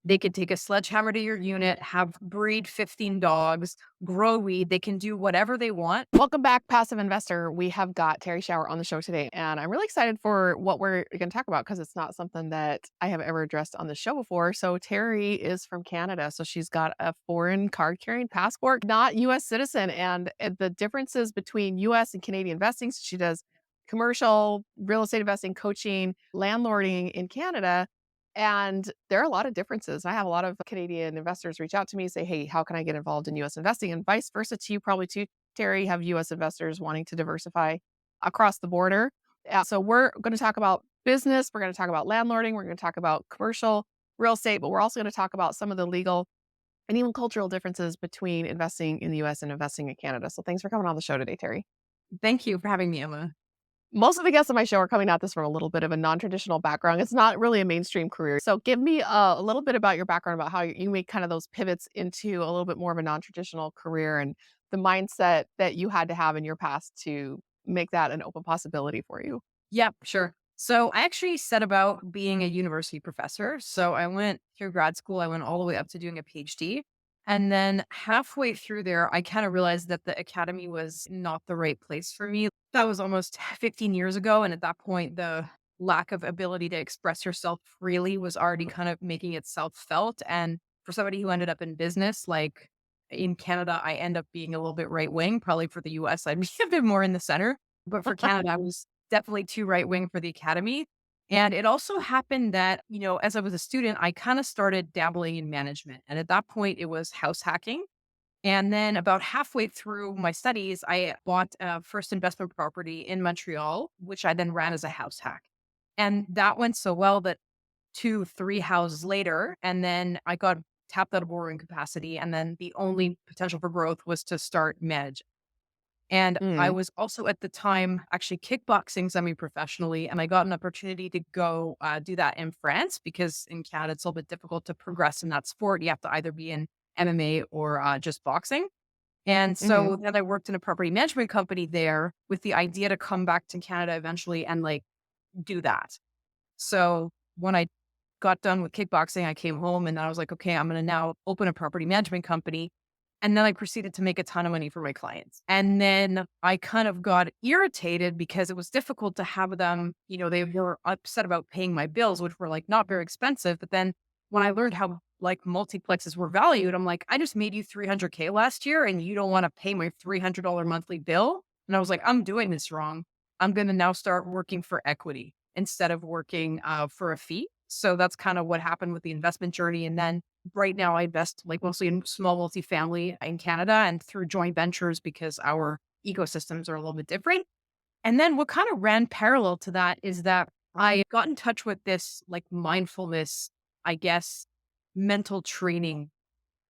They could take a sledgehammer to your unit, breed 15 dogs, grow weed. They can do whatever they want. Welcome back, passive investor. We have got Terry Shower on the show today, and I'm really excited for what we're going to talk about because it's not something that I have ever addressed on the show before. So, Terry is from Canada, so she's got a foreign card carrying passport, not US citizen. And the differences between US and Canadian investing, so she does commercial real estate investing, coaching, landlording in Canada. And there are a lot of differences. I have a lot of Canadian investors reach out to me, say, "Hey, how can I get involved in US investing?" And vice versa to you, probably too, Terry, have US investors wanting to diversify across the border. So we're going to talk about business, we're going to talk about landlording, we're going to talk about commercial real estate, but we're also going to talk about some of the legal and even cultural differences between investing in the US and investing in Canada. So thanks for coming on the show today, Terry. Thank you for having me, Emma. Most of the guests on my show are coming at this from a little bit of a non-traditional background. It's not really a mainstream career. So give me a little bit about your background, about how you make kind of those pivots into a little bit more of a non-traditional career and the mindset that you had to have in your past to make that an open possibility for you. Yeah, sure. So I actually set about being a university professor. So I went through grad school. I went all the way up to doing a PhD. And then halfway through there, I kind of realized that the academy was not the right place for me. That was almost 15 years ago. And at that point, the lack of ability to express yourself freely was already kind of making itself felt. And for somebody who ended up in business, like in Canada, I end up being a little bit right wing. Probably for the US, I'd be a bit more in the center. But for Canada, I was definitely too right wing for the academy. And it also happened that, as I was a student, I kind of started dabbling in management. And at that point, it was house hacking. And then about halfway through my studies, I bought a first investment property in Montreal, which I then ran as a house hack. And that went so well that 2, 3 houses later, and then I got tapped out of borrowing capacity. And then the only potential for growth was to start managing. And I Mm, was also at the time actually kickboxing semi-professionally, and I got an opportunity to go do that in France because in Canada it's a little bit difficult to progress in that sport. You have to either be in MMA or just boxing. And mhm. so then I worked in a property management company there with the idea to come back to Canada eventually and like do that. So when I got done with kickboxing, I came home and I was like, okay, I'm going to now open a property management company. And then I proceeded to make a ton of money for my clients. And then I kind of got irritated because it was difficult to have them, they were upset about paying my bills, which were like not very expensive. But then when I learned how like multiplexes were valued, I'm like, I just made you 300K last year and you don't want to pay my $300 monthly bill. And I was like, I'm doing this wrong. I'm going to now start working for equity instead of working for a fee. So that's kind of what happened with the investment journey. And then right now I invest like mostly in small multifamily in Canada and through joint ventures because our ecosystems are a little bit different. And then what kind of ran parallel to that is that I got in touch with this like mindfulness, I guess, mental training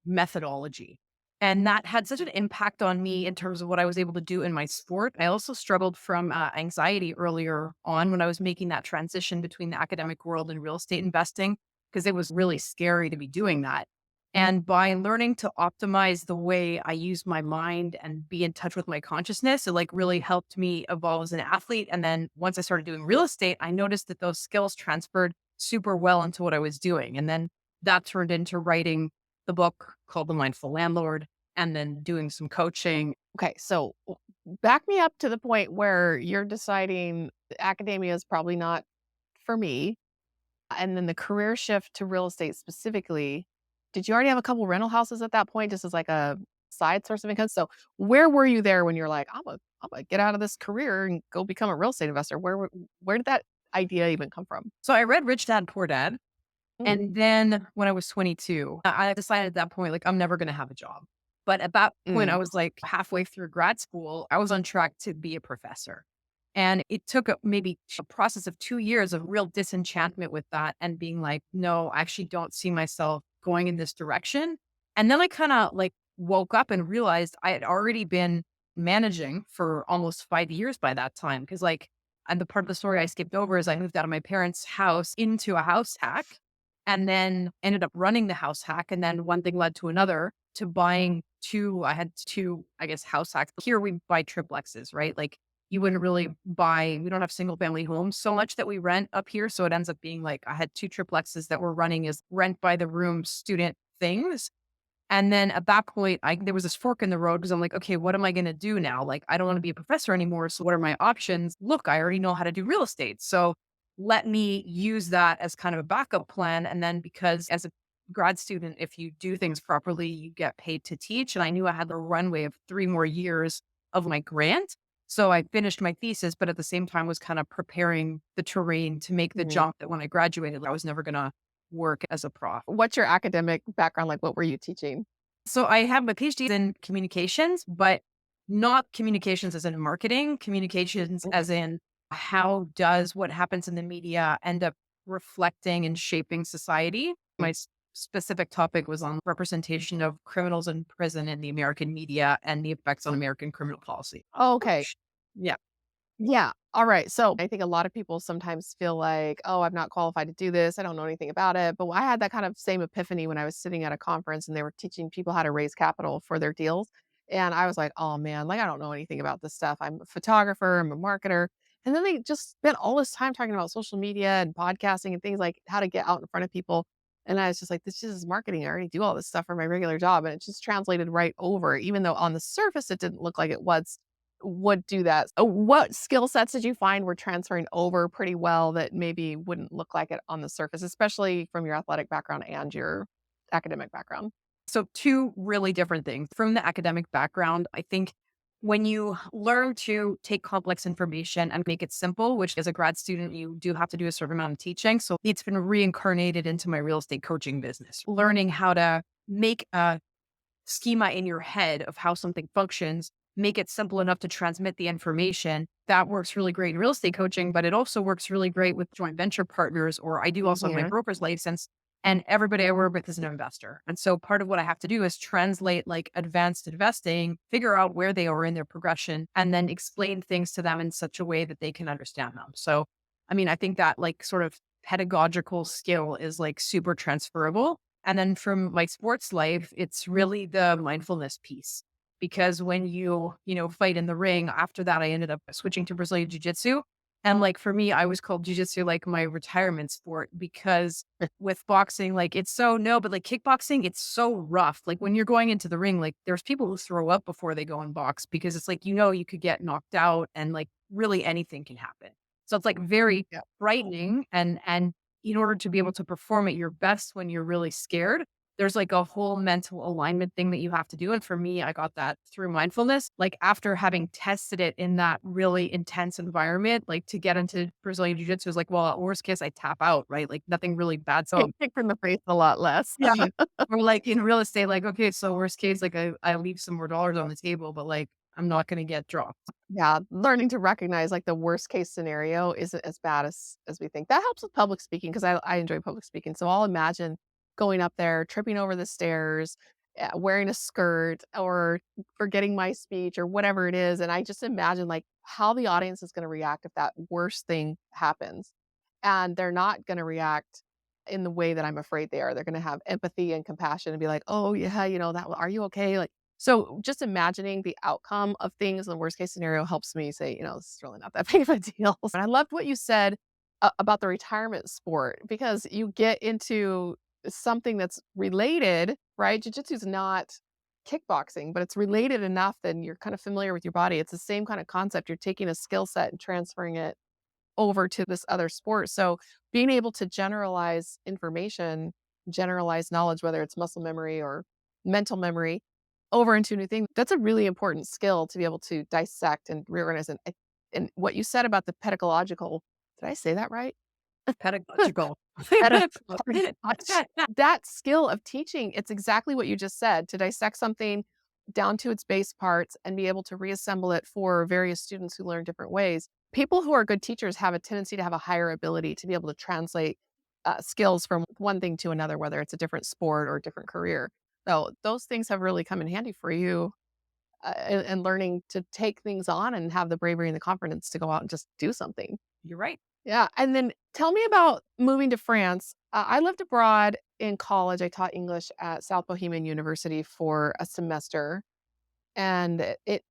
methodology. And that had such an impact on me in terms of what I was able to do in my sport. I also struggled from anxiety earlier on when I was making that transition between the academic world and real estate investing, because it was really scary to be doing that. And by learning to optimize the way I use my mind and be in touch with my consciousness, it like really helped me evolve as an athlete. And then once I started doing real estate, I noticed that those skills transferred super well into what I was doing. And then that turned into writing the book called The Mindful Landlord, and then doing some coaching. Okay, so back me up to the point where you're deciding academia is probably not for me. And then the career shift to real estate specifically, did you already have a couple rental houses at that point, just as like a side source of income? So where were you there when you're like, I'm gonna get out of this career and go become a real estate investor? Where did that idea even come from? So I read Rich Dad Poor Dad. Mm, And then when I was 22, I decided at that point, like, I'm never going to have a job. But at that point, I mm, was like halfway through grad school, I was on track to be a professor. And it took maybe a process of 2 years of real disenchantment with that and being like, no, I actually don't see myself going in this direction. And then I kind of like woke up and realized I had already been managing for almost 5 years by that time. Cause like, and the part of the story I skipped over is I moved out of my parents' house into a house hack and then ended up running the house hack. And then one thing led to another to buying I had two, I guess, house hacks. Here we buy triplexes, right? Like you wouldn't really buy, we don't have single family homes so much that we rent up here. So it ends up being like I had two triplexes that were running as rent by the room student things. And then at that point, there was this fork in the road because I'm like, okay, what am I going to do now? Like, I don't want to be a professor anymore. So what are my options? Look, I already know how to do real estate. So let me use that as kind of a backup plan. And then because as a grad student, if you do things properly, you get paid to teach. And I knew I had the runway of 3 more years of my grant. So I finished my thesis, but at the same time was kind of preparing the terrain to make the Mhm. jump that when I graduated, I was never going to work as a prof. What's your academic background like? What were you teaching? So I have my PhD in communications, but not communications as in marketing, communications Mm. as in how does what happens in the media end up reflecting and shaping society? My specific topic was on representation of criminals in prison in the American media and the effects on American criminal policy. Okay. Yeah. Yeah. All right. So I think a lot of people sometimes feel like, oh, I'm not qualified to do this. I don't know anything about it. But I had that kind of same epiphany when I was sitting at a conference and they were teaching people how to raise capital for their deals. And I was like, oh man, like I don't know anything about this stuff. I'm a photographer, I'm a marketer. And then they just spent all this time talking about social media and podcasting and things like how to get out in front of people. And I was just like, this just is marketing. I already do all this stuff for my regular job. And it just translated right over, even though on the surface it didn't look like it was would do that. What skill sets did you find were transferring over pretty well that maybe wouldn't look like it on the surface, especially from your athletic background and your academic background? So, two really different things. From the academic background, I think when you learn to take complex information and make it simple, which as a grad student, you do have to do a certain amount of teaching. So, it's been reincarnated into my real estate coaching business, learning how to make a schema in your head of how something functions, make it simple enough to transmit the information. That works really great in real estate coaching, but it also works really great with joint venture partners, or I do also have my Mhm. broker's license. And everybody I work with is an investor. And so part of what I have to do is translate like advanced investing, figure out where they are in their progression, and then explain things to them in such a way that they can understand them. So, I mean, I think that like sort of pedagogical skill is like super transferable. And then from my sports life, it's really the mindfulness piece. Because when fight in the ring, after that, I ended up switching to Brazilian Jiu Jitsu. And like for me, I was called Jiu Jitsu like my retirement sport because with boxing, like it's so no, but like kickboxing, it's so rough. Like when you're going into the ring, like there's people who throw up before they go and box because it's like, you could get knocked out and like really anything can happen. So it's like very Yeah. frightening and in order to be able to perform at your best when you're really scared, there's like a whole mental alignment thing that you have to do. And for me, I got that through mindfulness. Like after having tested it in that really intense environment, like to get into Brazilian Jiu Jitsu is like, well, at worst case, I tap out, right? Like nothing really bad's Get going. kicked in the face a lot less. Yeah. Or like in real estate, like, okay, so worst case, like I leave some more dollars on the table, but like I'm not going to get dropped. Yeah, learning to recognize, like, the worst case scenario isn't as bad as we think. That helps with public speaking because I enjoy public speaking, so I'll imagine going up there, tripping over the stairs, wearing a skirt, or forgetting my speech or whatever it is, and I just imagine, like, how the audience is gonna react if that worst thing happens, and they're not gonna react in the way that I'm afraid they are. They're gonna have empathy and compassion and be like, "Oh, yeah, that are you okay?" Like, so just imagining the outcome of things in the worst case scenario helps me say, this is really not that big of a deal. And I loved what you said about the retirement sport because you get into something that's related, right? Jiu-jitsu is not kickboxing, but it's related enough that you're kind of familiar with your body. It's the same kind of concept. You're taking a skill set and transferring it over to this other sport. So being able to generalize information, generalize knowledge, whether it's muscle memory or mental memory, over into a new thing, that's a really important skill to be able to dissect and reorganize. And what you said about the pedagogical, did I say that right? Pedagogical. Peda- that skill of teaching, it's exactly what you just said, to dissect something down to its base parts and be able to reassemble it for various students who learn different ways. People who are good teachers have a tendency to have a higher ability to be able to translate skills from one thing to another, whether it's a different sport or a different career. So those things have really come in handy for you and learning to take things on and have the bravery and the confidence to go out and just do something. You're right. Yeah, and then tell me about moving to France. I lived abroad in college. I taught English at South Bohemian University for a semester, and it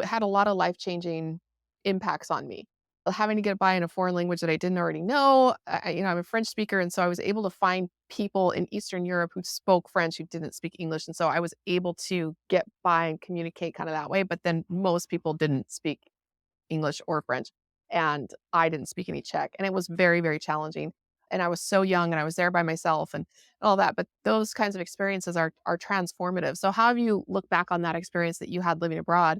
had a lot of life-changing impacts on me. Having to get by in a foreign language that I didn't already know. I'm a French speaker, and so I was able to find people in Eastern Europe who spoke French who didn't speak English, and so I was able to get by and communicate kind of that way. But then most people didn't speak English or French, and I didn't speak any Czech, and it was very, very challenging. And I was so young, and I was there by myself, and all that. But those kinds of experiences are transformative. So, how have you looked back on that experience that you had living abroad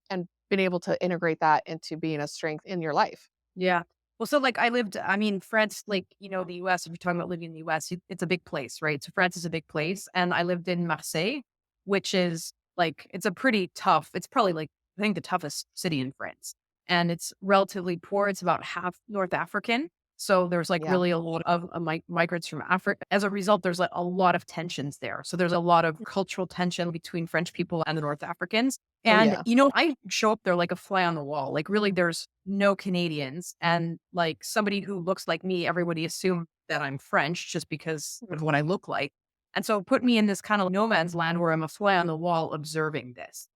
and been able to integrate that into being a strength in your life? Yeah. Well, so like I mean, France, like, the US, if you're talking about living in the US, it's a big place, right? So France is a big place. And I lived in Marseille, which is like, it's a pretty tough, it's probably like, I think the toughest city in France. And it's relatively poor. It's about half North African. So there's like Yeah. really a lot of migrants from Africa. As a result, there's like a lot of tensions there. So there's a lot of cultural tension between French people and the North Africans. Oh, And, yeah. I show up there like a fly on the wall. Like, really, there's no Canadians. And like somebody who looks like me, everybody assumed that I'm French just because of what I look like. And so put me in this kind of no man's land where I'm a fly on the wall observing this.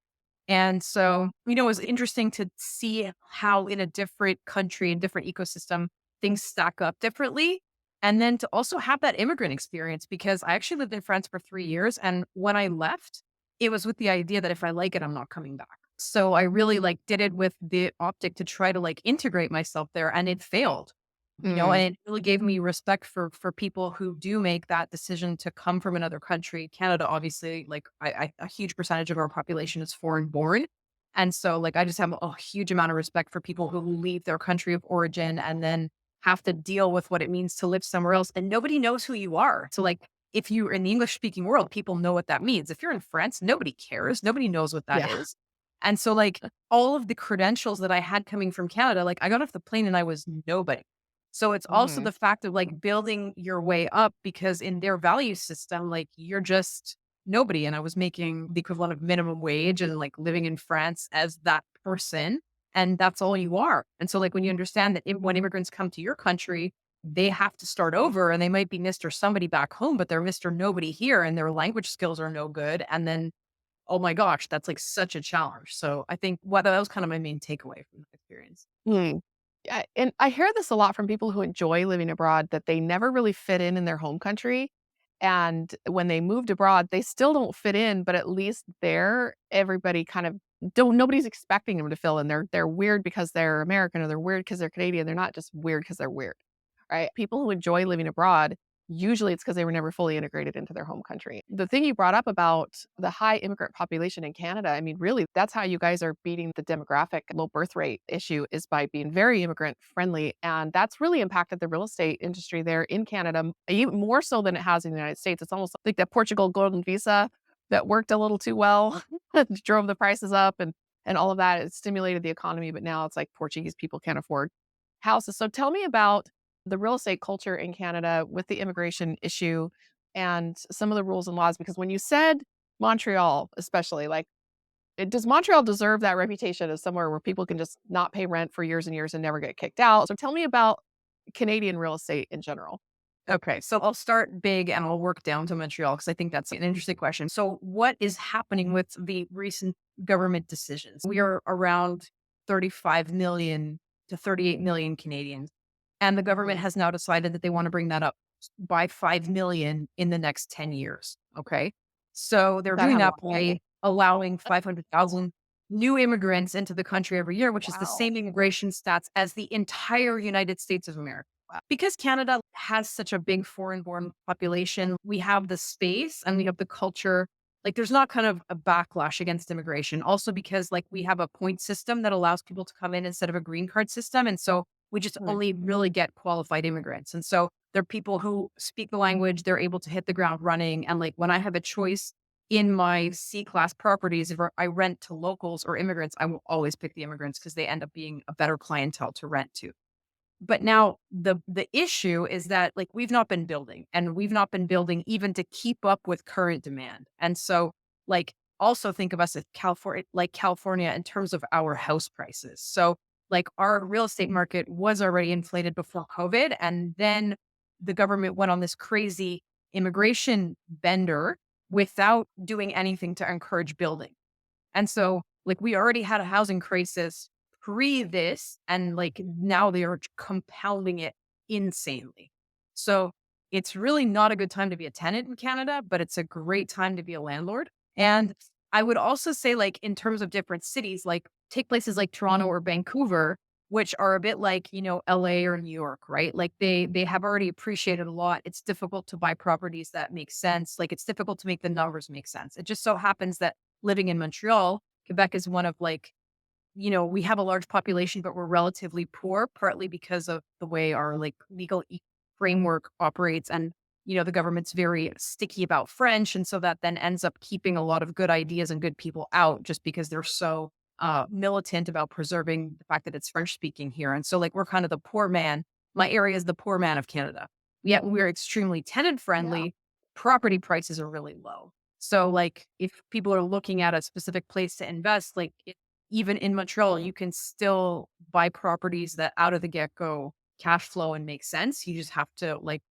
And so, it was interesting to see how in a different country and different ecosystem, things stack up differently. And then to also have that immigrant experience, because I actually lived in France for 3 years. And when I left, it was with the idea that if I like it, I'm not coming back. So I really like did it with the optic to try to like integrate myself there, and it failed. Mm, And it really gave me respect for people who do make that decision to come from another country. Canada, obviously, like a huge percentage of our population is foreign born. And so like I just have a huge amount of respect for people who leave their country of origin and then have to deal with what it means to live somewhere else. And nobody knows who you are. So like if you're in the English speaking world, people know what that means. If you're in France, nobody cares. Nobody knows what that yeah. is. And so like all of the credentials that I had coming from Canada, like I got off the plane and I was nobody. So it's also Mhm. the fact of like building your way up, because in their value system, like you're just nobody. And I was making the equivalent of minimum wage and like living in France as that person. And that's all you are. And so like when you understand that when immigrants come to your country, they have to start over, and they might be Mr. Somebody back home, but they're Mr. Nobody here, and their language skills are no good. And then, oh my gosh, that's like such a challenge. So I think that was kind of my main takeaway from that experience. Mm. Yeah, and I hear this a lot from people who enjoy living abroad that they never really fit in their home country. And when they moved abroad, they still don't fit in, but at least there, everybody kind of don't nobody's expecting them to fill in. They're weird because they're American or they're weird because they're Canadian. They're not just weird because they're weird. Right? People who enjoy living abroad, usually it's because they were never fully integrated into their home country. The thing you brought up about the high immigrant population in Canada, I mean, really, that's how you guys are beating the demographic low birth rate issue is by being very immigrant friendly. And that's really impacted the real estate industry there in Canada, even more so than it has in the United States. It's almost like that Portugal golden visa that worked a little too well, drove the prices up and all of that. It stimulated the economy, but now it's like Portuguese people can't afford houses. So tell me about the real estate culture in Canada with the immigration issue and some of the rules and laws? Because when you said Montreal, especially, like, does Montreal deserve that reputation as somewhere where people can just not pay rent for years and years and never get kicked out? So tell me about Canadian real estate in general. Okay, so I'll start big and I'll work down to Montreal because I think that's an interesting question. So, what is happening with the recent government decisions? We are around 35 million to 38 million Canadians, and the government Mhm. has now decided that they want to bring that up by 5 million in the next 10 years. Okay, so they're That doing have a that lot of by people. allowing 500,000 new immigrants into the country every year, which is the Wow. same immigration stats as the entire United States of America. Because Canada has such a big foreign born population, we have the space and we have the culture. Like there's not kind of a backlash against immigration. Also because like we have a point system that allows people to come in instead of a green card system. And so we just Mhm. only really get qualified immigrants. And so they're people who speak the language, they're able to hit the ground running. And like when I have a choice in my C class properties, if I rent to locals or immigrants, I will always pick the immigrants because they end up being a better clientele to rent to. But now the issue is that like we've not been building, and we've not been building even to keep up with current demand. And so like also think of us as California in terms of our house prices. So like our real estate market was already inflated before COVID, and then the government went on this crazy immigration bender without doing anything to encourage building. And so like we already had a housing crisis pre this, and like now they are compounding it insanely. So it's really not a good time to be a tenant in Canada, but it's a great time to be a landlord. And I would also say, like, in terms of different cities, like take places like Toronto or Vancouver, which are a bit like, LA or New York, right? Like they have already appreciated a lot. It's difficult to buy properties that make sense. Like it's difficult to make the numbers make sense. It just so happens that living in Montreal, Quebec is one of like, we have a large population, but we're relatively poor, partly because of the way our like legal framework operates. And, the government's very sticky about French. And so that then ends up keeping a lot of good ideas and good people out just because they're so militant about preserving the fact that it's French speaking here. And so, like, we're kind of the poor man. My area is the poor man of Canada. Yet we're extremely tenant Yeah. friendly. Property prices are really low. So, like, if people are looking at a specific place to invest, like, even in Montreal, you can still buy properties that out of the get go cash flow and make sense. You just have to like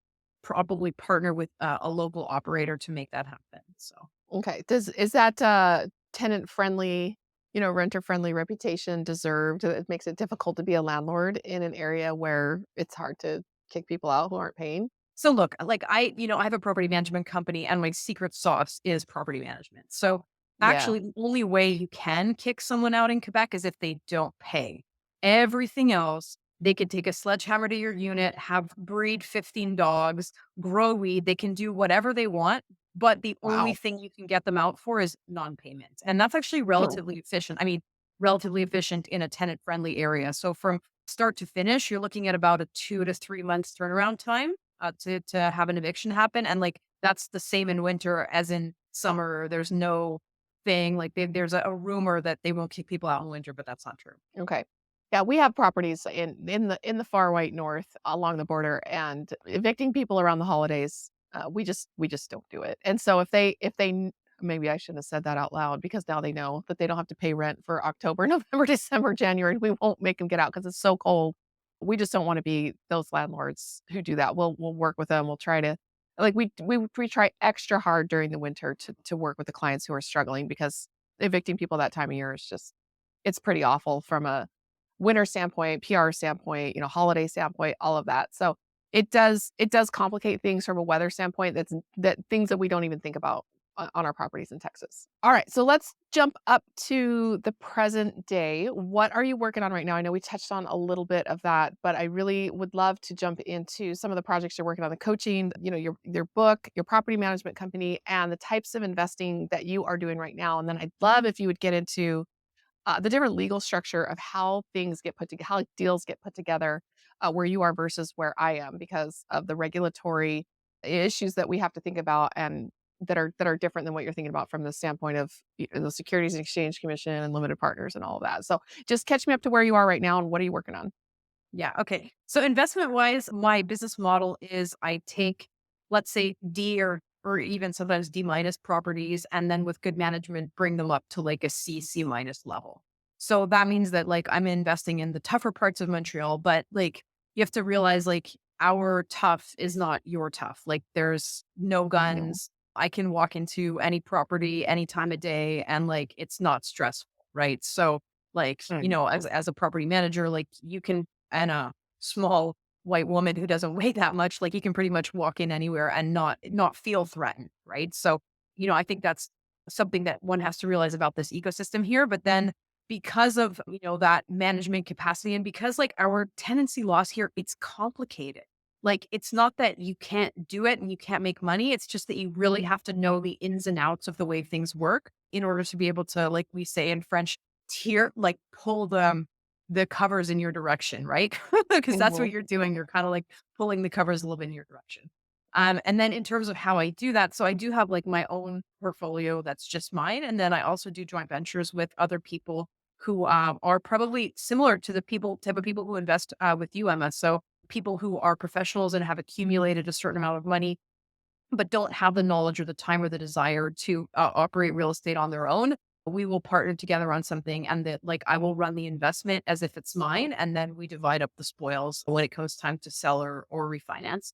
probably partner with a local operator to make that happen. So, Okay. Is that, tenant friendly, renter friendly reputation deserved? It makes it difficult to be a landlord in an area where it's hard to kick people out who aren't paying? so look, like I have a property management company and my secret sauce is property management. So Yeah. actually the only way you can kick someone out in Quebec is if they don't pay. Everything else, they could take a sledgehammer to your unit, have breed 15 dogs, grow weed, they can do whatever they want, but the only Wow. thing you can get them out for is non-payment. And that's actually Hmm. relatively efficient. I mean, relatively efficient in a tenant friendly area. So from start to finish, you're looking at about a 2 to 3 months turnaround time to have an eviction happen. And like that's the same in winter as in summer. There's no thing like there's a rumor that they won't kick people out in winter, but that's not true. Okay. Yeah, we have properties in the far white north along the border, and evicting people around the holidays, we just don't do it. And so maybe I shouldn't have said that out loud because now they know that they don't have to pay rent for October, November, December, January. We won't make them get out because it's so cold. We just don't want to be those landlords who do that. We'll work with them. We'll try to like we try extra hard during the winter to work with the clients who are struggling because evicting people that time of year is just it's pretty awful from a winter standpoint, PR standpoint, holiday standpoint, all of that. So it does complicate things from a weather standpoint. That things that we don't even think about on our properties in Texas. All right, so let's jump up to the present day. What are you working on right now? I know we touched on a little bit of that, but I really would love to jump into some of the projects you're working on, the coaching, your book, your property management company, and the types of investing that you are doing right now. And then I'd love if you would get into the different legal structure of how things get put together, how deals get put together, where you are versus where I am, because of the regulatory issues that we have to think about and that are different than what you're thinking about from the standpoint of the Securities and Exchange Commission and limited partners and all of that. So just catch me up to where you are right now and what are you working on? Yeah. Okay. So investment wise, my business model is I take, let's say D or even sometimes D minus properties, and then with good management, bring them up to like a C minus level. So that means that like I'm investing in the tougher parts of Montreal, but like you have to realize like our tough is not your tough. Like there's no Mhm. guns. I can walk into any property any time of day and like it's not stressful. Right. So like, Mm. as a property manager, like you can and a small white woman who doesn't weigh that much, like you can pretty much walk in anywhere and not feel threatened, right? So, I think that's something that one has to realize about this ecosystem here. But then because of that management capacity and because like our tenancy laws here, it's complicated. Like it's not that you can't do it and you can't make money. It's just that you really have to know the ins and outs of the way things work in order to be able to, like we say in French, tear like pull the covers in your direction, right? Because that's Mhm. what you're doing. You're kind of like pulling the covers a little bit in your direction. And then in terms of how I do that, so I do have like my own portfolio that's just mine. And then I also do joint ventures with other people who are probably similar to the type of people who invest with you, Emma. So people who are professionals and have accumulated a certain amount of money but don't have the knowledge or the time or the desire to operate real estate on their own, we will partner together on something and that like I will run the investment as if it's mine. And then we divide up the spoils when it comes time to sell or refinance.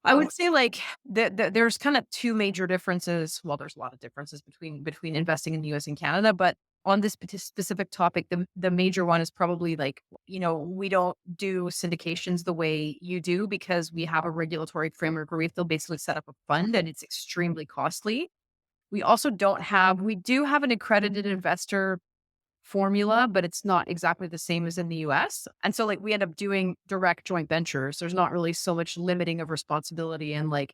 I would say like there's kind of two major differences. Well, there's a lot of differences between investing in the US and Canada, but on this specific topic, the major one is probably like, we don't do syndications the way you do because we have a regulatory framework where we have to basically set up a fund and it's extremely costly. We do have an accredited investor formula, but it's not exactly the same as in the US. And so like we end up doing direct joint ventures. There's not really so much limiting of responsibility and like,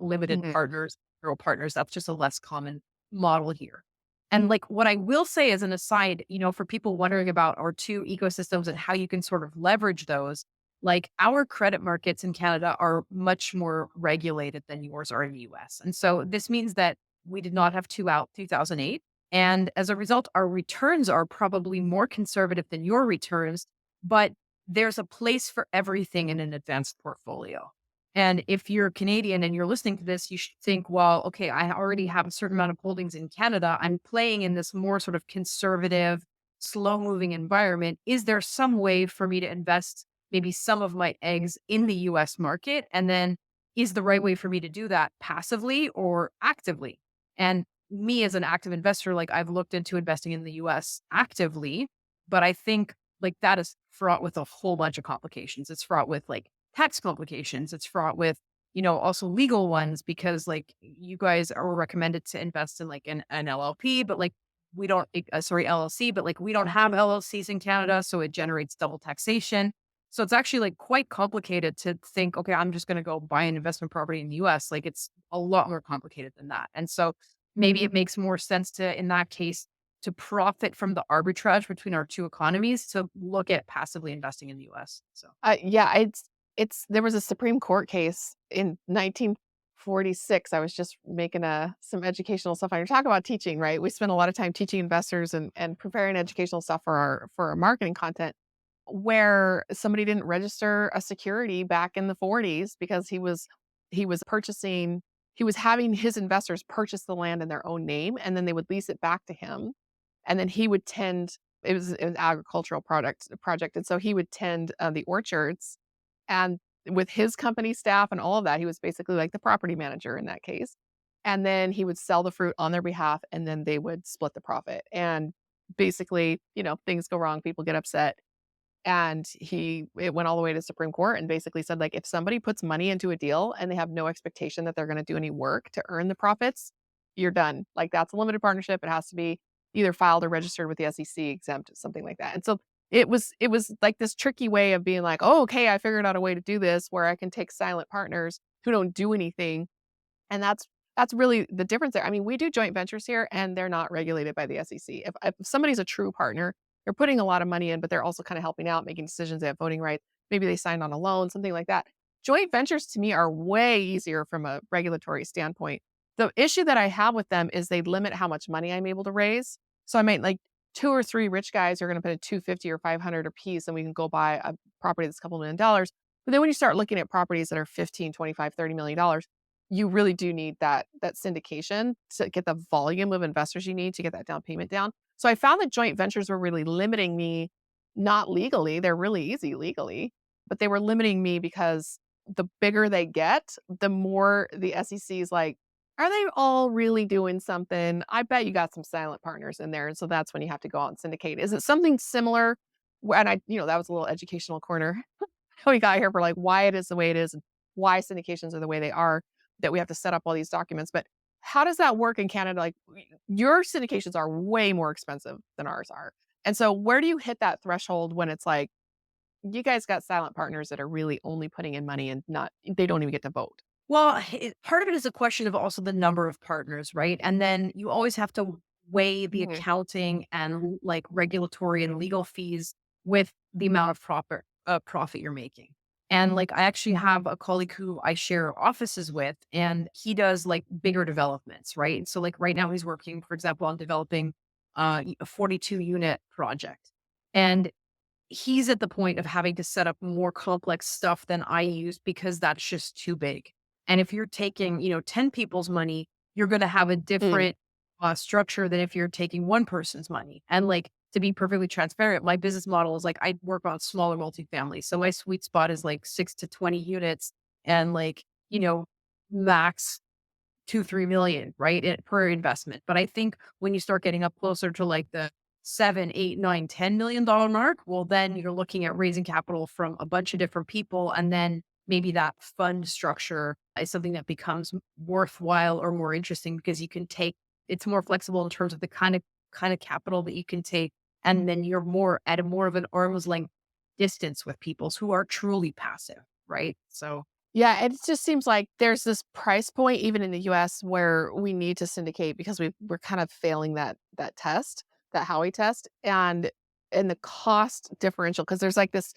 limited Mhm. partners, girl partners. That's just a less common model here. And like what I will say as an aside, for people wondering about our two ecosystems and how you can sort of leverage those, like our credit markets in Canada are much more regulated than yours are in the US. And so this means that we did not have two out 2008. And as a result, our returns are probably more conservative than your returns, but there's a place for everything in an advanced portfolio. And if you're Canadian and you're listening to this, you should think, well, okay, I already have a certain amount of holdings in Canada. I'm playing in this more sort of conservative, slow moving environment. Is there some way for me to invest maybe some of my eggs in the US market? And then is the right way for me to do that passively or actively? And me as an active investor, like I've looked into investing in the US actively, but I think like that is fraught with a whole bunch of complications. It's fraught with like tax complications. It's fraught with, also legal ones because like you guys are recommended to invest in like an LLP, but like we don't, sorry, LLC, but like we don't have LLCs in Canada. So it generates double taxation. So it's actually like quite complicated to think, okay, I'm just going to go buy an investment property in the US. Like it's a lot more complicated than that. And so maybe it makes more sense to, in that case, to profit from the arbitrage between our two economies to look at passively investing in the US. So, Yeah, it's there was a Supreme Court case in 1946. I was just making some educational stuff on. You're talking about teaching, right? We spend a lot of time teaching investors and preparing educational stuff for our marketing content. Where somebody didn't register a security back in the 40s because he was having his investors purchase the land in their own name, and then they would lease it back to him, and then he would tend it was an agricultural project, and so he would tend, the orchards, and with his company staff and all of that, he was basically like the property manager in that case, and then he would sell the fruit on their behalf, and then they would split the profit, and basically, things go wrong, people get upset, and it went all the way to Supreme Court and basically said, like, if somebody puts money into a deal and they have no expectation that they're gonna do any work to earn the profits, you're done. Like, that's a limited partnership. It has to be either filed or registered with the SEC, exempt, something like that. And so it was like this tricky way of being like, "Oh, okay, I figured out a way to do this where I can take silent partners who don't do anything." And that's really the difference there. I mean, we do joint ventures here, and they're not regulated by the SEC. If somebody's a true partner, they're putting a lot of money in, but they're also kind of helping out, making decisions. They have voting rights. Maybe they signed on a loan, something like that. Joint ventures to me are way easier from a regulatory standpoint. The issue that I have with them is they limit how much money I'm able to raise. So I might like two or three rich guys are going to put in 250 or 500 a piece, and we can go buy a property that's a couple $1,000,000. But then when you start looking at properties that are 15, 25, $30 million, you really do need that syndication to get the volume of investors you need to get that down payment down. So I found that joint ventures were really limiting me, not legally, they're really easy legally, but they were limiting me because the bigger they get, the more the SEC is like, "Are they all really doing something? I bet you got some silent partners in there." And so that's when you have to go out and syndicate. Is it something similar? And that was a little educational corner how we got here for like why it is the way it is and why syndications are the way they are, that we have to set up all these documents. But how does that work in Canada? Like your syndications are way more expensive than ours are. And so where do you hit that threshold when it's like you guys got silent partners that are really only putting in money and not they don't even get to vote? well, part of it is a question of also the number of partners, right? And then you always have to weigh the Mhm. accounting and like regulatory and legal fees with the amount of profit you're making. And like I actually have a colleague who I share offices with, and he does like bigger developments, right? So like right now he's working, for example, on developing a 42 unit project. And he's at the point of having to set up more complex stuff than I use because that's just too big. And if you're taking, 10 people's money, you're going to have a Mm. different structure than if you're taking one person's money. And like to be perfectly transparent, my business model is like I work on smaller multifamily. So my sweet spot is like 6 to 20 units and like, max 2, 3 million, right? Per investment. But I think when you start getting up closer to like the 7, 8, 9, $10 million mark, well, then you're looking at raising capital from a bunch of different people. And then maybe that fund structure is something that becomes worthwhile or more interesting because you can take it's more flexible in terms of the kind of capital that you can take. And then you're more at a more of an arm's length distance with people who are truly passive, right? So Yeah, it just seems like there's this price point even in the US where we need to syndicate because we're kind of failing that test, that Howie test, and the cost differential because there's like this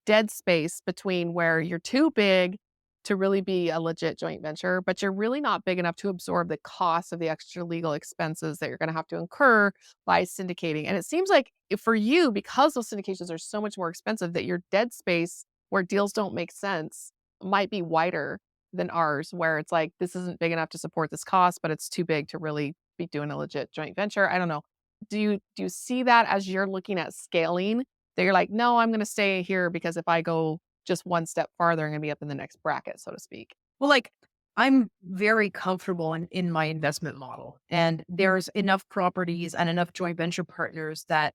dead space between where you're too big to really be a legit joint venture, but you're really not big enough to absorb the cost of the extra legal expenses that you're going to have to incur by syndicating. And it seems like for you, because those syndications are so much more expensive, that your dead space where deals don't make sense might be wider than ours, where it's like, this isn't big enough to support this cost, but it's too big to really be doing a legit joint venture. I don't know. Do you see that as you're looking at scaling that you're like, no, I'm gonna stay here because if I go just one step farther, I'm gonna be up in the next bracket, so to speak. well, like I'm very comfortable in my investment model, and there's enough properties and enough joint venture partners that,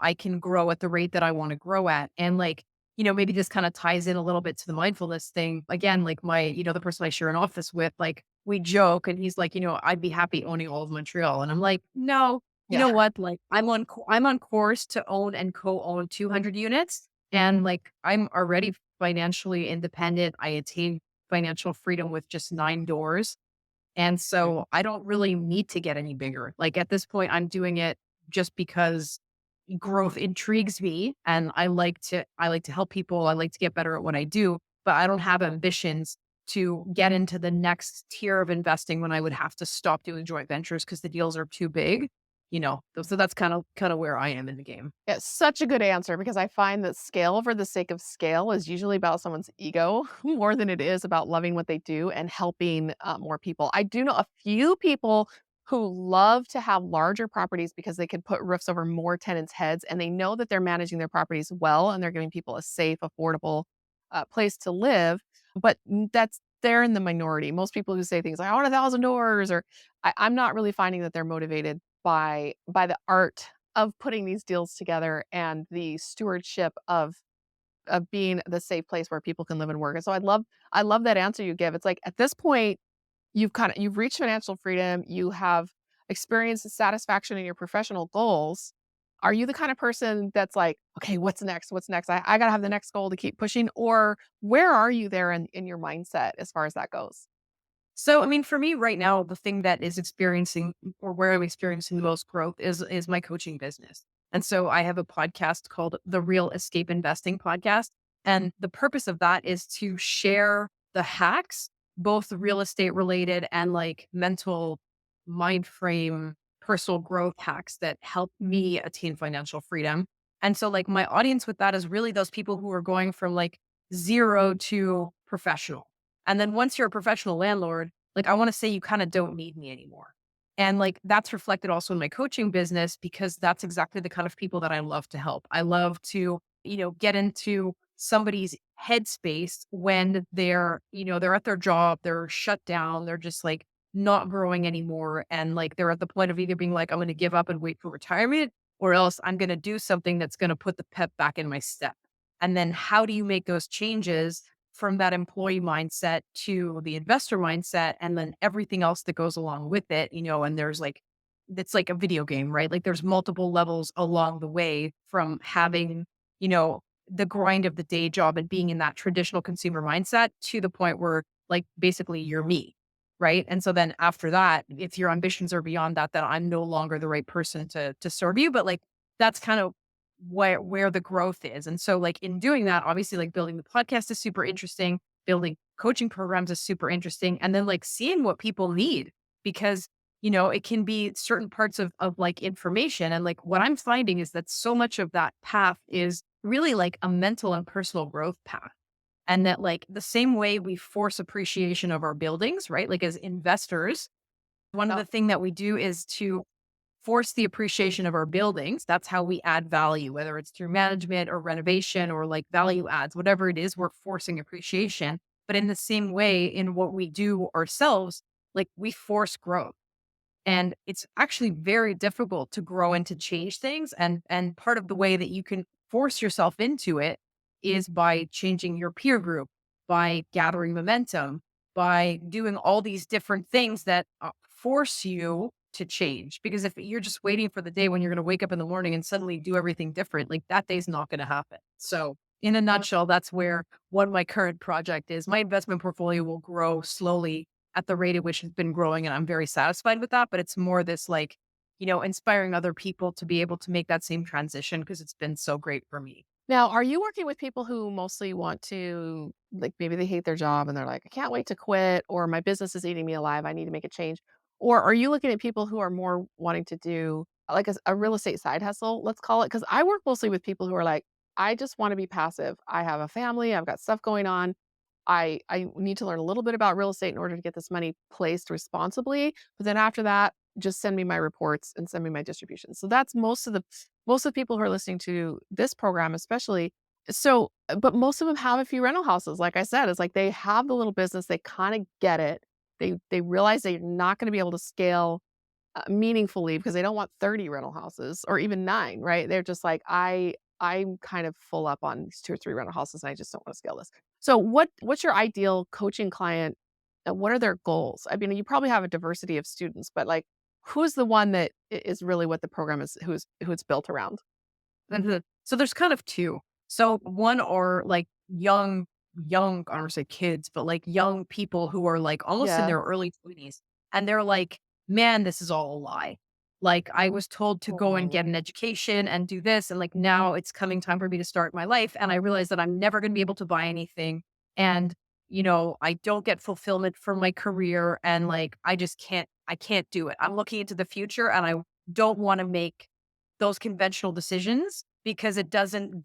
I can grow at the rate that I want to grow at. And like, maybe this kind of ties in a little bit to the mindfulness thing. Again, like the person I share an office with, like we joke and he's like, I'd be happy owning all of Montreal. And I'm like, no, you Yeah. know what? Like I'm on course to own and co-own 200 units. And like I'm already financially independent. I attain financial freedom with just 9 doors. And so I don't really need to get any bigger. Like at this point, I'm doing it just because growth intrigues me and I like to help people. I like to get better at what I do, but I don't have ambitions to get into the next tier of investing when I would have to stop doing joint ventures because the deals are too big. So that's kind of where I am in the game. It's such a good answer because I find that scale for the sake of scale is usually about someone's ego more than it is about loving what they do and helping more people. I do know a few people who love to have larger properties because they can put roofs over more tenants' heads and they know that they're managing their properties well and they're giving people a safe, affordable place to live. But they're in the minority. Most people who say things like, I want 1,000 doors, or I'm not really finding that they're motivated by the art of putting these deals together and the stewardship of being the safe place where people can live and work. And so I love that answer you give. It's like at this point, you've reached financial freedom, you have experienced the satisfaction in your professional goals. Are you the kind of person that's like, okay, what's next? What's next? I gotta have the next goal to keep pushing. Or where are you there in your mindset as far as that goes? So, I mean, for me right now, the thing that is experiencing or where I'm experiencing the most growth is my coaching business. And so I have a podcast called the Real Escape Investing Podcast. And the purpose of that is to share the hacks, both real estate related and like mental mind frame, personal growth hacks that help me attain financial freedom. And so like my audience with that is really those people who are going from like zero to professional. And then once you're a professional landlord, like I want to say you kind of don't need me anymore. And like that's reflected also in my coaching business because that's exactly the kind of people that I love to help. I love to, get into somebody's headspace when they're at their job, they're shut down, they're just like not growing anymore. And like they're at the point of either being like, I'm going to give up and wait for retirement, or else I'm going to do something that's going to put the pep back in my step. And then how do you make those changes from that employee mindset to the investor mindset and then everything else that goes along with it, and there's like, it's like a video game, right? Like there's multiple levels along the way from having, you know, the grind of the day job and being in that traditional consumer mindset to the point where like basically you're me. Right. And so then after that, if your ambitions are beyond that, then I'm no longer the right person to serve you. But like that's kind of where the growth is. And so like in doing that, obviously like building the podcast is super interesting, building coaching programs is super interesting. And then like seeing what people need because it can be certain parts of like information. And like what I'm finding is that so much of that path is really like a mental and personal growth path. And that like the same way we force appreciation of our buildings, right? Like as investors, one of Oh, the thing that we do is to force the appreciation of our buildings. That's how we add value, whether it's through management or renovation or like value adds, whatever it is, we're forcing appreciation. But in the same way, in what we do ourselves, like we force growth. And it's actually very difficult to grow and to change things. And part of the way that you can force yourself into it is by changing your peer group, by gathering momentum, by doing all these different things that force you to change. Because if you're just waiting for the day when you're going to wake up in the morning and suddenly do everything different, like that day's not going to happen. So, in a nutshell, that's where what my current project is. My investment portfolio will grow slowly at the rate at which it's been growing, and I'm very satisfied with that, but it's more this, like, inspiring other people to be able to make that same transition because it's been so great for me. Now, are you working with people who mostly want to, like, maybe they hate their job and they're like, I can't wait to quit, or my business is eating me alive. I need to make a change. Or are you looking at people who are more wanting to do like a real estate side hustle, let's call it? Because I work mostly with people who are like, I just want to be passive. I have a family, I've got stuff going on. I need to learn a little bit about real estate in order to get this money placed responsibly. But then after that, just send me my reports and send me my distributions. So that's most of the people who are listening to this program, especially. So, but most of them have a few rental houses. Like I said, it's like they have the little business, they kind of get it. They realize they're not going to be able to scale meaningfully because they don't want 30 rental houses or even 9, right? They're just like, I'm kind of full up on these 2 or 3 rental houses and I just don't want to scale this. So what's your ideal coaching client? What are their goals? I mean, you probably have a diversity of students, but like who's the one that is really what the program is who it's built around? Mhm. So there's kind of 2. So one are like young, I don't wanna say kids, but like young people who are like almost in Yeah. their early 20s, and they're like, "Man, this is all a lie. Like, I was told to go and Oh, get an education and do this, and like now it's coming time for me to start my life, and I realize that I'm never gonna be able to buy anything, and, I don't get fulfillment from my career, and like I can't do it. I'm looking into the future, and I don't wanna make those conventional decisions because it's not going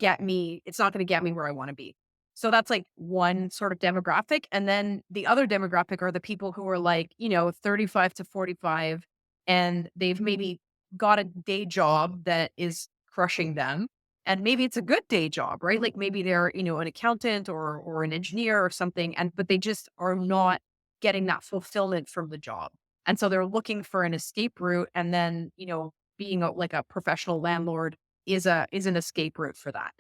to get me where I want to be. So that's like one sort of demographic. And then the other demographic are the people who are like, 35 to 45, and they've maybe got a day job that is crushing them. And maybe it's a good day job, right? Like maybe they're, an accountant or an engineer or something. But they just are not getting that fulfillment from the job. And so they're looking for an escape route. And then, being like a professional landlord is an escape route for that.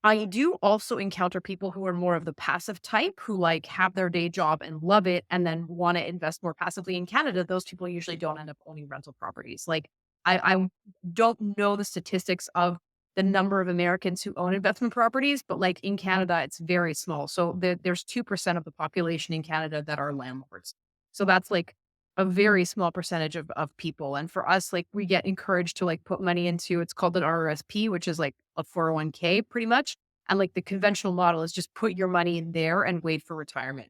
I do also encounter people who are more of the passive type who like have their day job and love it and then want to invest more passively in Canada. Those people usually don't end up owning rental properties. Like I don't know the statistics of the number of Americans who own investment properties, but like in Canada, it's very small. So there's 2% of the population in Canada that are landlords. So that's like a very small percentage of people. And for us, like we get encouraged to like put money into it's called an RRSP, which is like a 401k pretty much. And like the conventional model is just put your money in there and wait for retirement.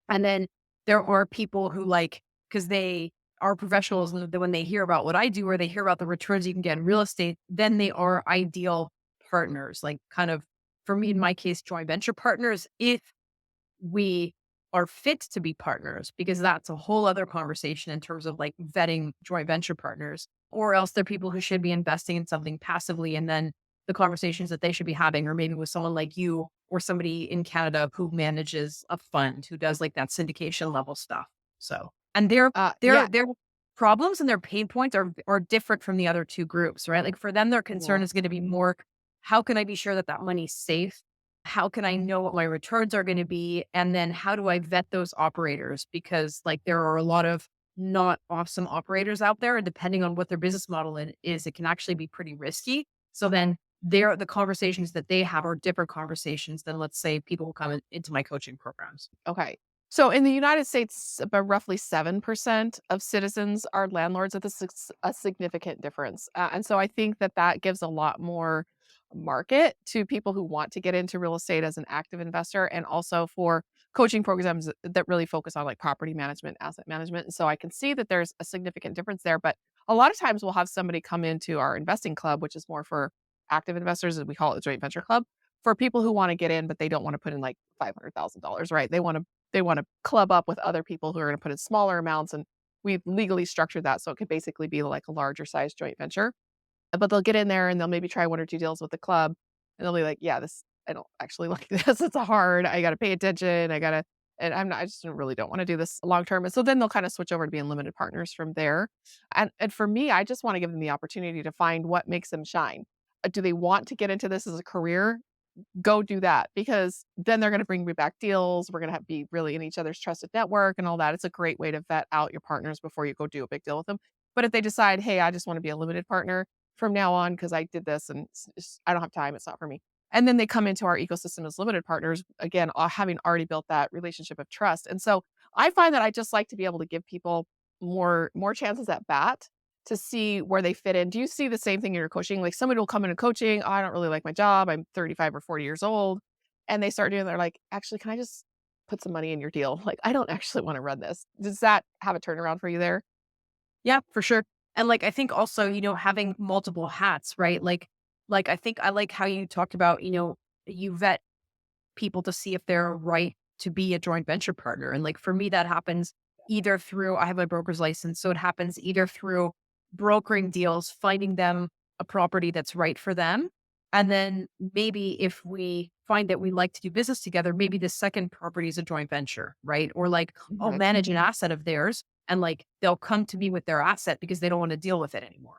And then there are people who like, because they are professionals, and then when they hear about what I do or they hear about the returns you can get in real estate, then they are ideal partners, like kind of for me, in my case, joint venture partners, if we are fit to be partners, because that's a whole other conversation in terms of like vetting joint venture partners, or else they're people who should be investing in something passively. And then the conversations that they should be having, or maybe with someone like you or somebody in Canada who manages a fund who does like that syndication level stuff. So, and Yeah. their problems and their pain points are different from the other two groups, right? Like for them, their concern Yeah. is going to be more, how can I be sure that that money's safe? How can I know what my returns are going to be? And then how do I vet those operators? Because like there are a lot of not awesome operators out there. And depending on what their business model is, it can actually be pretty risky. So then the conversations that they have are different conversations than, let's say, people who come into my coaching programs. Okay. So in the United States, about roughly 7% of citizens are landlords. This is a significant difference. And so I think that that gives a lot more market to people who want to get into real estate as an active investor and also for coaching programs that really focus on like property management, asset management. And so I can see that there's a significant difference there. But a lot of times we'll have somebody come into our investing club, which is more for active investors, and we call it a joint venture club for people who wanna get in, but they don't wanna put in, like, $500,000, right? They wanna club up with other people who are gonna put in smaller amounts, and we've legally structured that so it could basically be like a larger size joint venture. But they'll get in there and they'll maybe try 1 or 2 deals with the club, and they'll be like, "Yeah, this I don't actually like this. It's hard. I gotta pay attention. I gotta" and I just really don't want to do this long term. And so then they'll kind of switch over to being limited partners from there. And for me, I just want to give them the opportunity to find what makes them shine. Do they want to get into this as a career? Go do that, because then they're gonna bring me back deals. We're gonna be really in each other's trusted network and all that. It's a great way to vet out your partners before you go do a big deal with them. But if they decide, "Hey, I just wanna be a limited partner from now on because I did this and I don't have time, it's not for me." And then they come into our ecosystem as limited partners, again, having already built that relationship of trust. And so I find that I just like to be able to give people more chances at bat to see where they fit in. Do you see the same thing in your coaching? Like somebody will come into coaching, "Oh, I don't really like my job. I'm 35 or 40 years old." And they start doing, they're like, "Actually, can I just put some money in your deal? Like, I don't actually want to run this." Does that have a turnaround for you there? Yeah, for sure. And like I think also, having multiple hats, right? Like I think I like how you talked about, you vet people to see if they're right to be a joint venture partner. And like for me, that happens either through I have a broker's license. So it happens either through brokering deals, finding them a property that's right for them. And then maybe if we find that we like to do business together, maybe the second property is a joint venture, right? Or like I'll Mhm. manage an asset of theirs and like they'll come to me with their asset because they don't want to deal with it anymore.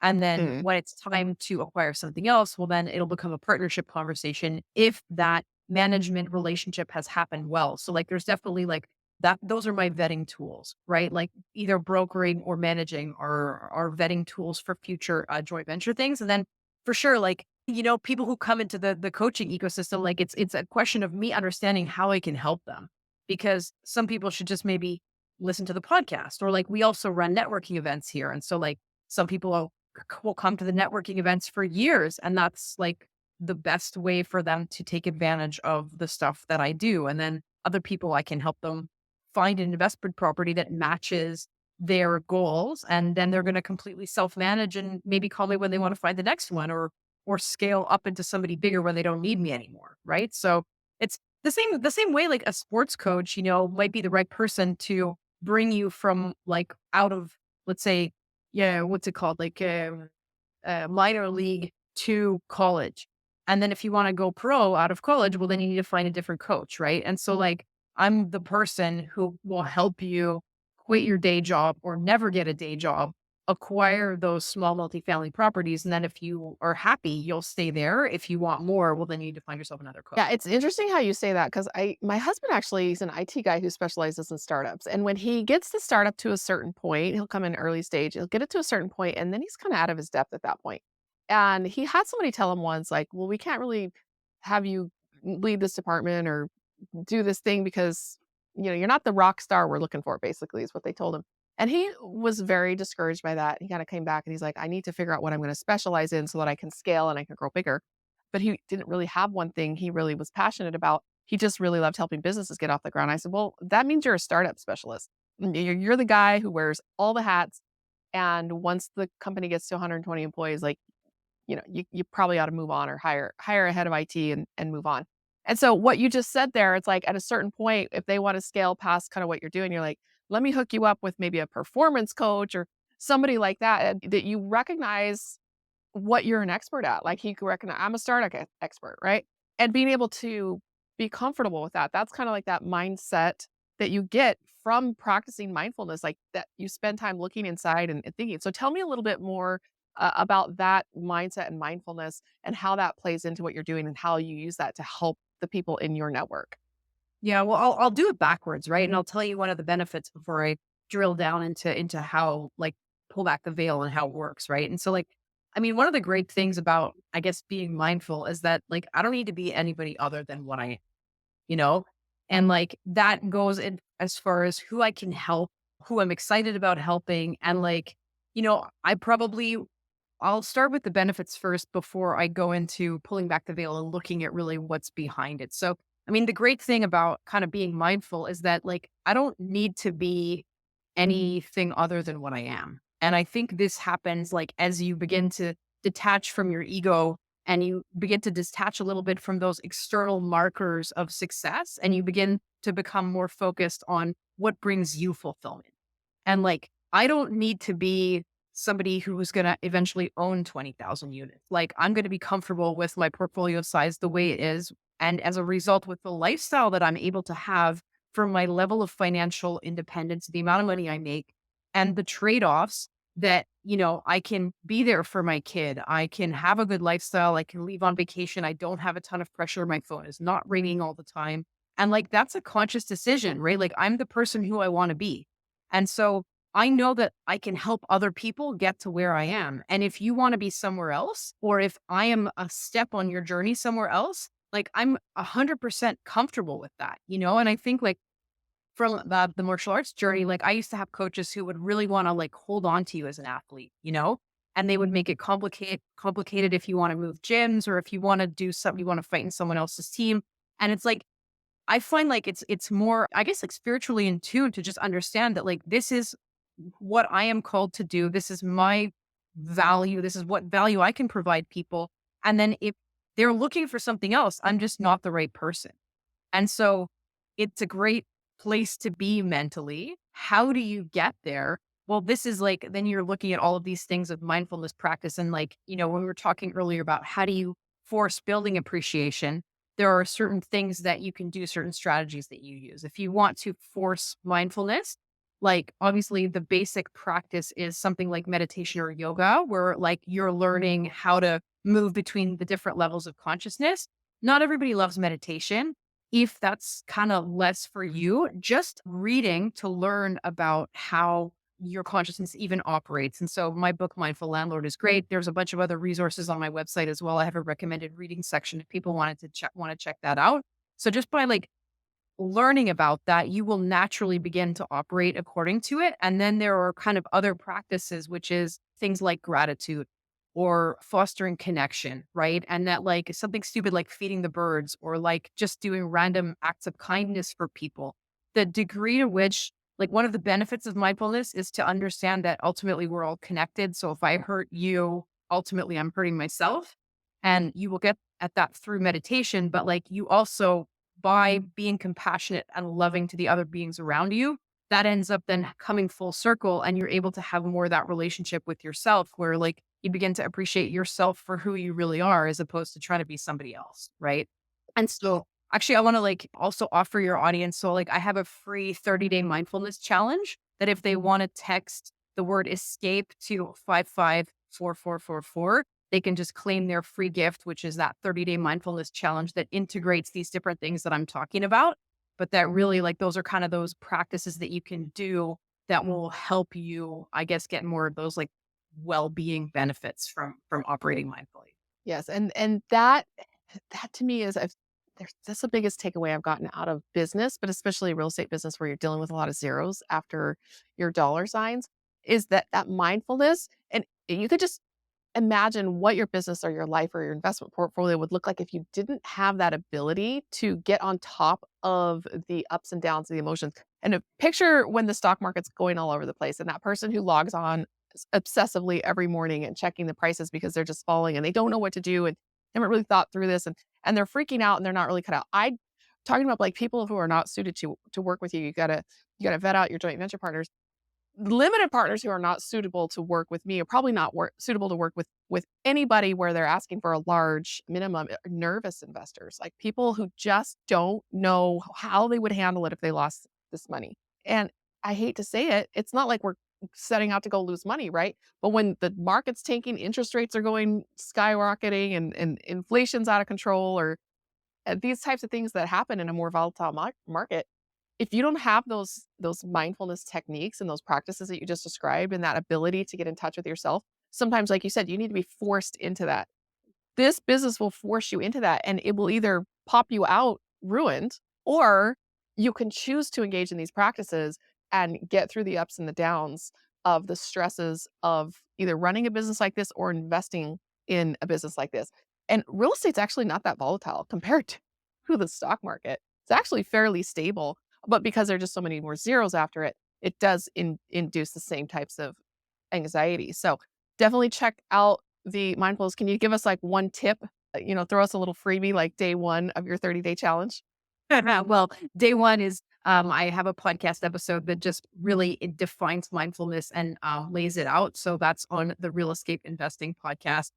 And then Mm. when it's time to acquire something else, well, then it'll become a partnership conversation if that management relationship has happened well. So like there's definitely like that those are my vetting tools, right? Like either brokering or managing are vetting tools for future joint venture things. And then for sure, like, people who come into the coaching ecosystem, like it's a question of me understanding how I can help them. Because some people should just maybe listen to the podcast or like we also run networking events here. And so like some people will come to the networking events for years. And that's like the best way for them to take advantage of the stuff that I do. And then other people, I can help them find an investment property that matches their goals. And then they're going to completely self manage and maybe call me when they want to find the next one or scale up into somebody bigger when they don't need me anymore. Right. So it's the same way like a sports coach, might be the right person to bring you from like out of, let's say, yeah, what's it called? Like minor league to college. And then if you want to go pro out of college, well, then you need to find a different coach, right? And so, like, I'm the person who will help you quit your day job or never get a day job, acquire those small multifamily properties. And then if you are happy, you'll stay there. If you want more, well, then you need to find yourself another coach. Yeah, it's interesting how you say that, because my husband actually is an IT guy who specializes in startups. And when he gets the startup to a certain point, he'll come in early stage, he'll get it to a certain point, and then he's kind of out of his depth at that point. And he had somebody tell him once, like, "Well, we can't really have you lead this department or do this thing because, you're not the rock star we're looking for," basically, is what they told him. And he was very discouraged by that. He kind of came back and he's like, "I need to figure out what I'm going to specialize in so that I can scale and I can grow bigger." But he didn't really have one thing he really was passionate about. He just really loved helping businesses get off the ground. I said, "Well, that means you're a startup specialist. You're the guy who wears all the hats. And once the company gets to 120 employees, like, you probably ought to move on or hire a head of IT and move on." And so what you just said there, it's like at a certain point, if they want to scale past kind of what you're doing, you're like, "Let me hook you up with maybe a performance coach or somebody like that, and that you recognize what you're an expert at." Like, he could recognize, "I'm a startup expert," right? And being able to be comfortable with that. That's kind of like that mindset that you get from practicing mindfulness, like that you spend time looking inside and thinking. So tell me a little bit more about that mindset and mindfulness and how that plays into what you're doing and how you use that to help the people in your network. Yeah, well, I'll do it backwards, right? And I'll tell you one of the benefits before I drill down into how like pull back the veil and how it works, right? And so like I mean, one of the great things about I guess being mindful is that like I don't need to be anybody other than what I am, you know? And like that goes in as far as who I can help, who I'm excited about helping and like, I probably I'll start with the benefits first before I go into pulling back the veil and looking at really what's behind it. So, I mean, the great thing about kind of being mindful is that, like, I don't need to be anything other than what I am. And I think this happens like as you begin to detach from your ego and you begin to detach a little bit from those external markers of success and you begin to become more focused on what brings you fulfillment. And like, I don't need to be somebody who's going to eventually own 20,000 units. Like, I'm going to be comfortable with my portfolio size the way it is. And as a result, with the lifestyle that I'm able to have for my level of financial independence, the amount of money I make, and the trade offs that, I can be there for my kid. I can have a good lifestyle. I can leave on vacation. I don't have a ton of pressure. My phone is not ringing all the time. And like, that's a conscious decision, right? Like, I'm the person who I want to be. And so I know that I can help other people get to where I am. And if you want to be somewhere else, or if I am a step on your journey somewhere else, like, I'm 100% comfortable with that, And I think like, from the martial arts journey, like, I used to have coaches who would really wanna, like, hold on to you as an athlete, And they would make it complicated if you wanna move gyms or if you wanna do something you wanna fight in someone else's team, and it's like, I find, like, it's more, I guess, like, spiritually in tune to just understand that, like, this is what I am called to do, this is my value, this is what value I can provide people, and then if they're looking for something else, I'm just not the right person. And so it's a great place to be mentally. How do you get there? Well, this is like, then you're looking at all of these things of mindfulness practice. And like, when we were talking earlier about how do you force building appreciation, there are certain things that you can do, certain strategies that you use. If you want to force mindfulness, like obviously the basic practice is something like meditation or yoga, where like you're learning how to move between the different levels of consciousness. Not everybody loves meditation. If that's kind of less for you, just reading to learn about how your consciousness even operates. And so my book, Mindful Landlord, is great. There's a bunch of other resources on my website as well. I have a recommended reading section if people want to check that out. So just by like learning about that, you will naturally begin to operate according to it. And then there are kind of other practices, which is things like gratitude or fostering connection, right? And that, like, something stupid like feeding the birds or like just doing random acts of kindness for people. The degree to which, like, one of the benefits of mindfulness is to understand that ultimately we're all connected. So if I hurt you, ultimately I'm hurting myself. And you will get at that through meditation. But like, you also, by being compassionate and loving to the other beings around you, that ends up then coming full circle and you're able to have more of that relationship with yourself where like you begin to appreciate yourself for who you really are as opposed to trying to be somebody else, right? And so actually I want to like also offer your audience, so like I have a free 30-day mindfulness challenge that if they want to text the word escape to 554444, they can just claim their free gift, which is that 30-day mindfulness challenge that integrates these different things that I'm talking about. But that really, like, those are kind of those practices that you can do that will help you, I guess, get more of those like well-being benefits from operating mindfully. Yes, and that to me is that's the biggest takeaway I've gotten out of business, but especially real estate business where you're dealing with a lot of zeros after your dollar signs, is that mindfulness. And you could just imagine what your business or your life or your investment portfolio would look like if you didn't have that ability to get on top of the ups and downs of the emotions. And picture when the stock market's going all over the place and that person who logs on obsessively every morning and checking the prices because they're just falling and they don't know what to do and haven't really thought through this and they're freaking out and they're not really cut out. I talking about like people who are not suited to work with you. You gotta vet out your joint venture partners. Limited partners who are not suitable to work with me are probably not suitable to work with anybody where they're asking for a large minimum. Nervous investors, like people who just don't know how they would handle it if they lost this money. And I hate to say it, it's not like we're setting out to go lose money, right? But when the market's tanking, interest rates are going skyrocketing, and inflation's out of control, or these types of things that happen in a more volatile market, if you don't have those mindfulness techniques and those practices that you just described and that ability to get in touch with yourself, sometimes, like you said, you need to be forced into that. This business will force you into that, and it will either pop you out ruined, or you can choose to engage in these practices and get through the ups and the downs of the stresses of either running a business like this or investing in a business like this. And real estate's actually not that volatile compared to the stock market. It's actually fairly stable, but because there are just so many more zeros after it, it does induce the same types of anxiety. So definitely check out the mindfulness. Can you give us like one tip? Throw us a little freebie like day one of your 30-day challenge. Well, day one is I have a podcast episode that just really it defines mindfulness and lays it out. So that's on the Real Escape Investing podcast.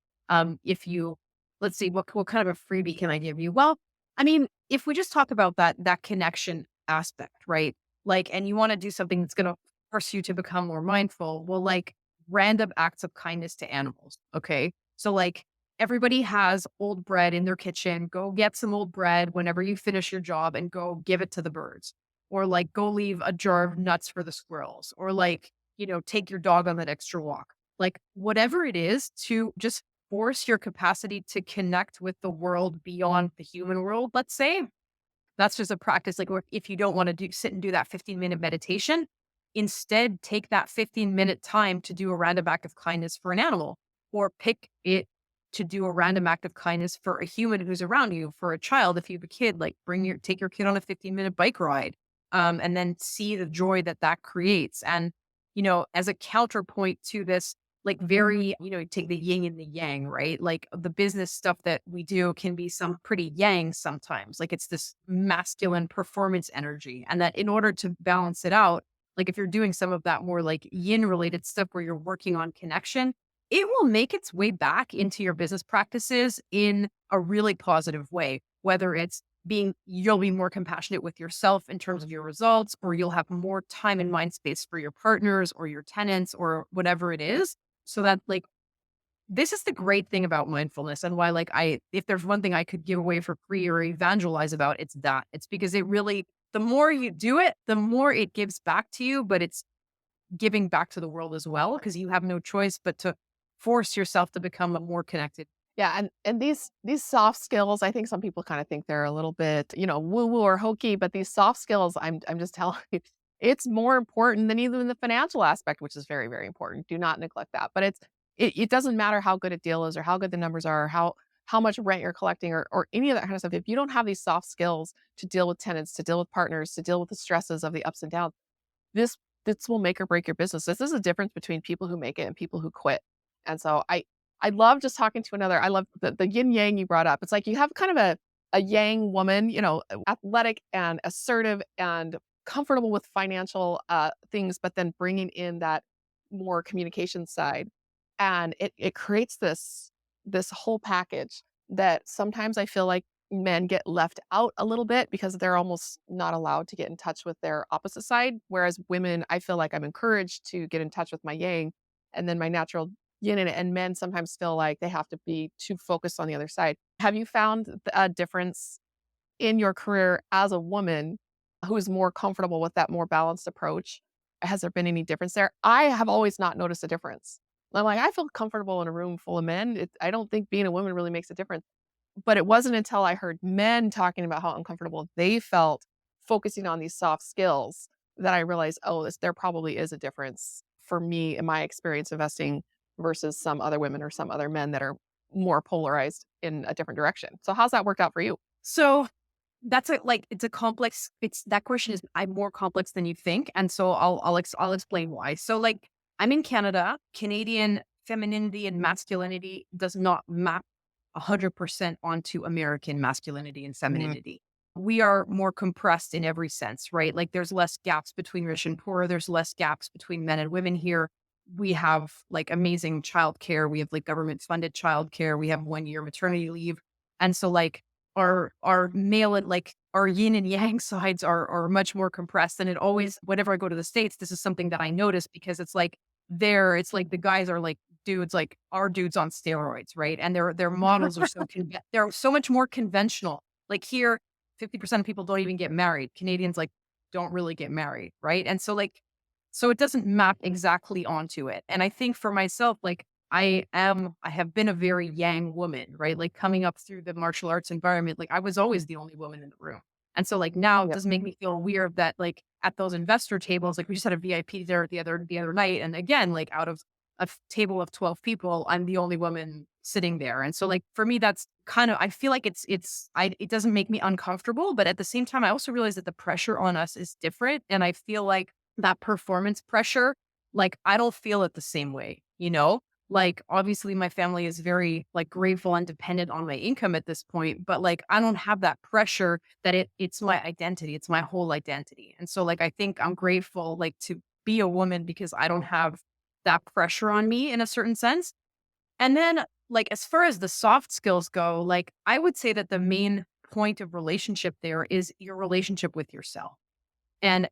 If you let's see, what kind of a freebie can I give you? Well, I mean, if we just talk about that connection, aspect, right? Like, and you want to do something that's going to force you to become more mindful. Well, like random acts of kindness to animals. Okay. So, like, everybody has old bread in their kitchen. Go get some old bread whenever you finish your job and go give it to the birds. Or, like, go leave a jar of nuts for the squirrels. Or, like, take your dog on that extra walk. Like, whatever it is to just force your capacity to connect with the world beyond the human world, let's say, that's just a practice. Like, or if you don't want to sit and do that 15-minute meditation, instead take that 15-minute time to do a random act of kindness for an animal, or pick it to do a random act of kindness for a human who's around you, for a child. If you have a kid, like take your kid on a 15-minute bike ride, and then see the joy that that creates. And, as a counterpoint to this, like very, take the yin and the yang, right? Like the business stuff that we do can be some pretty yang sometimes. Like it's this masculine performance energy. And that in order to balance it out, like if you're doing some of that more like yin related stuff where you're working on connection, it will make its way back into your business practices in a really positive way, whether it's you'll be more compassionate with yourself in terms of your results, or you'll have more time and mind space for your partners or your tenants or whatever it is. So that, like, this is the great thing about mindfulness, and why, like, if there's one thing I could give away for free or evangelize about, it's that. It's because the more you do it, the more it gives back to you, but it's giving back to the world as well, because you have no choice but to force yourself to become a more connected. Yeah, and these soft skills, I think some people kinda think they're a little bit, woo-woo or hokey, but these soft skills, I'm just telling you, it's more important than even the financial aspect, which is very, very important. Do not neglect that. But it doesn't matter how good a deal is or how good the numbers are or how much rent you're collecting or any of that kind of stuff. If you don't have these soft skills to deal with tenants, to deal with partners, to deal with the stresses of the ups and downs, this this will make or break your business. This is a difference between people who make it and people who quit. And so I love just talking to another. I love the yin yang you brought up. It's like you have kind of a yang woman, athletic and assertive and comfortable with financial things, but then bringing in that more communication side, and it creates this whole package that sometimes I feel like men get left out a little bit because they're almost not allowed to get in touch with their opposite side. Whereas women, I feel like I'm encouraged to get in touch with my yang and then my natural yin. And men sometimes feel like they have to be too focused on the other side. Have you found a difference in your career as a woman who is more comfortable with that more balanced approach? Has there been any difference there? I have always not noticed a difference. I'm like, I feel comfortable in a room full of men. I don't think being a woman really makes a difference. But it wasn't until I heard men talking about how uncomfortable they felt focusing on these soft skills that I realized, oh, there probably is a difference for me in my experience investing versus some other women or some other men that are more polarized in a different direction. So how's that worked out for you? So that's it's a complex, that question is more complex than you think. And so I'll explain why. So, like, I'm in Canada. Canadian femininity and masculinity does not map 100% onto American masculinity and Mhm. femininity. We are more compressed in every sense, right? Like there's less gaps between rich and poor. There's less gaps between men and women here. We have like amazing childcare. We have like government funded childcare. We have 1 year maternity leave. And so, like, our male and like our yin and yang sides are much more compressed. And it always, whenever I go to the States, this is something that I notice, because it's like the guys are like dudes, like our dudes on steroids, right? And their models are they're so much more conventional. Like here, 50% of people don't even get married. Canadians like don't really get married, right? And so, like, so it doesn't map exactly onto it. And I think for myself, like, I have been a very yang woman, right? Like coming up through the martial arts environment, like I was always the only woman in the room. And so, like, now it Yep. does make me feel weird that, like, at those investor tables, like we just had a VIP there the other night. And again, like out of table of 12 people, I'm the only woman sitting there. And so, like, for me, that's kind of, I feel like it doesn't make me uncomfortable, but at the same time, I also realize that the pressure on us is different. And I feel like that performance pressure, like, I don't feel it the same way, you know? Like, obviously, my family is very, like, grateful and dependent on my income at this point, but, like, I don't have that pressure that it's my identity, it's my whole identity. And so, like, I think I'm grateful, like, to be a woman, because I don't have that pressure on me in a certain sense. And then, like, as far as the soft skills go, like, I would say that the main point of relationship there is your relationship with yourself. And,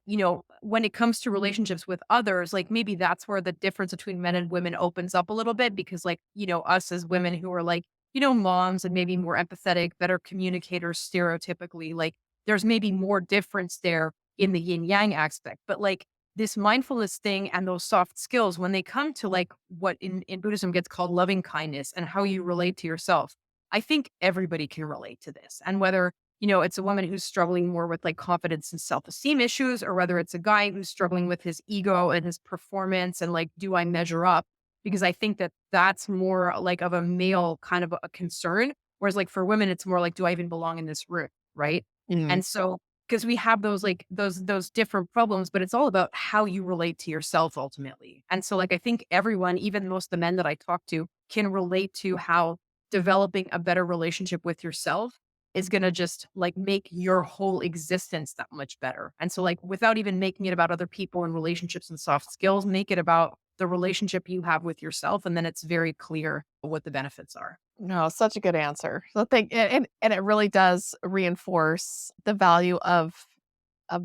when it comes to relationships with others, like maybe that's where the difference between men and women opens up a little bit because, like, us as women who are like, moms and maybe more empathetic, better communicators stereotypically, like there's maybe more difference there in the yin yang aspect. But like this mindfulness thing and those soft skills, when they come to like what in Buddhism gets called loving kindness and how you relate to yourself, I think everybody can relate to this. And whether it's a woman who's struggling more with like confidence and self esteem issues, or whether it's a guy who's struggling with his ego and his performance and like, do I measure up? Because I think that that's more like of a male kind of a concern. Whereas like for women, it's more like, do I even belong in this room? Right. Mm. And so, because we have those like those different problems, but it's all about how you relate to yourself ultimately. And so, like, I think everyone, even most of the men that I talk to, can relate to how developing a better relationship with yourself is going to just like make your whole existence that much better. And so, like, without even making it about other people and relationships and soft skills, make it about the relationship you have with yourself. And then it's very clear what the benefits are. No, such a good answer. So thank and it really does reinforce the value of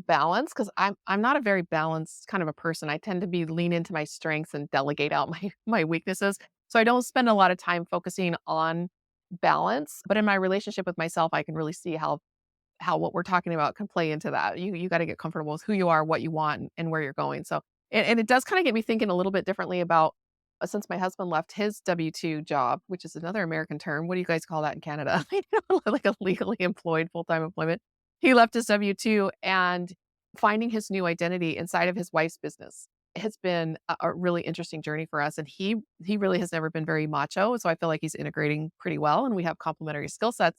balance because I'm not a very balanced kind of a person. I tend to be lean into my strengths and delegate out my weaknesses. So I don't spend a lot of time focusing on balance, but in my relationship with myself, I can really see how what we're talking about can play into that. You got to get comfortable with who you are, what you want, and where you're going. So, and it does kind of get me thinking a little bit differently about since my husband left his W-2 job, which is another American term. What do you guys call that in Canada? Like a legally employed full time employment. He left his W-2 and finding his new identity inside of his wife's business has been a really interesting journey for us. And he really has never been very macho, so I feel like he's integrating pretty well, and we have complementary skill sets.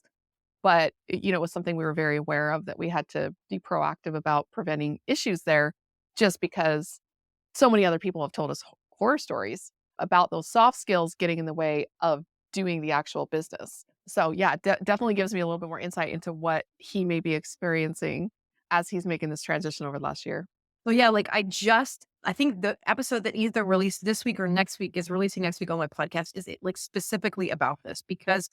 But, it was something we were very aware of that we had to be proactive about preventing issues there just because so many other people have told us horror stories about those soft skills getting in the way of doing the actual business. So, yeah, definitely gives me a little bit more insight into what he may be experiencing as he's making this transition over the last year. So yeah, like I think the episode that either released this week or next week is releasing next week on my podcast is it like specifically about this because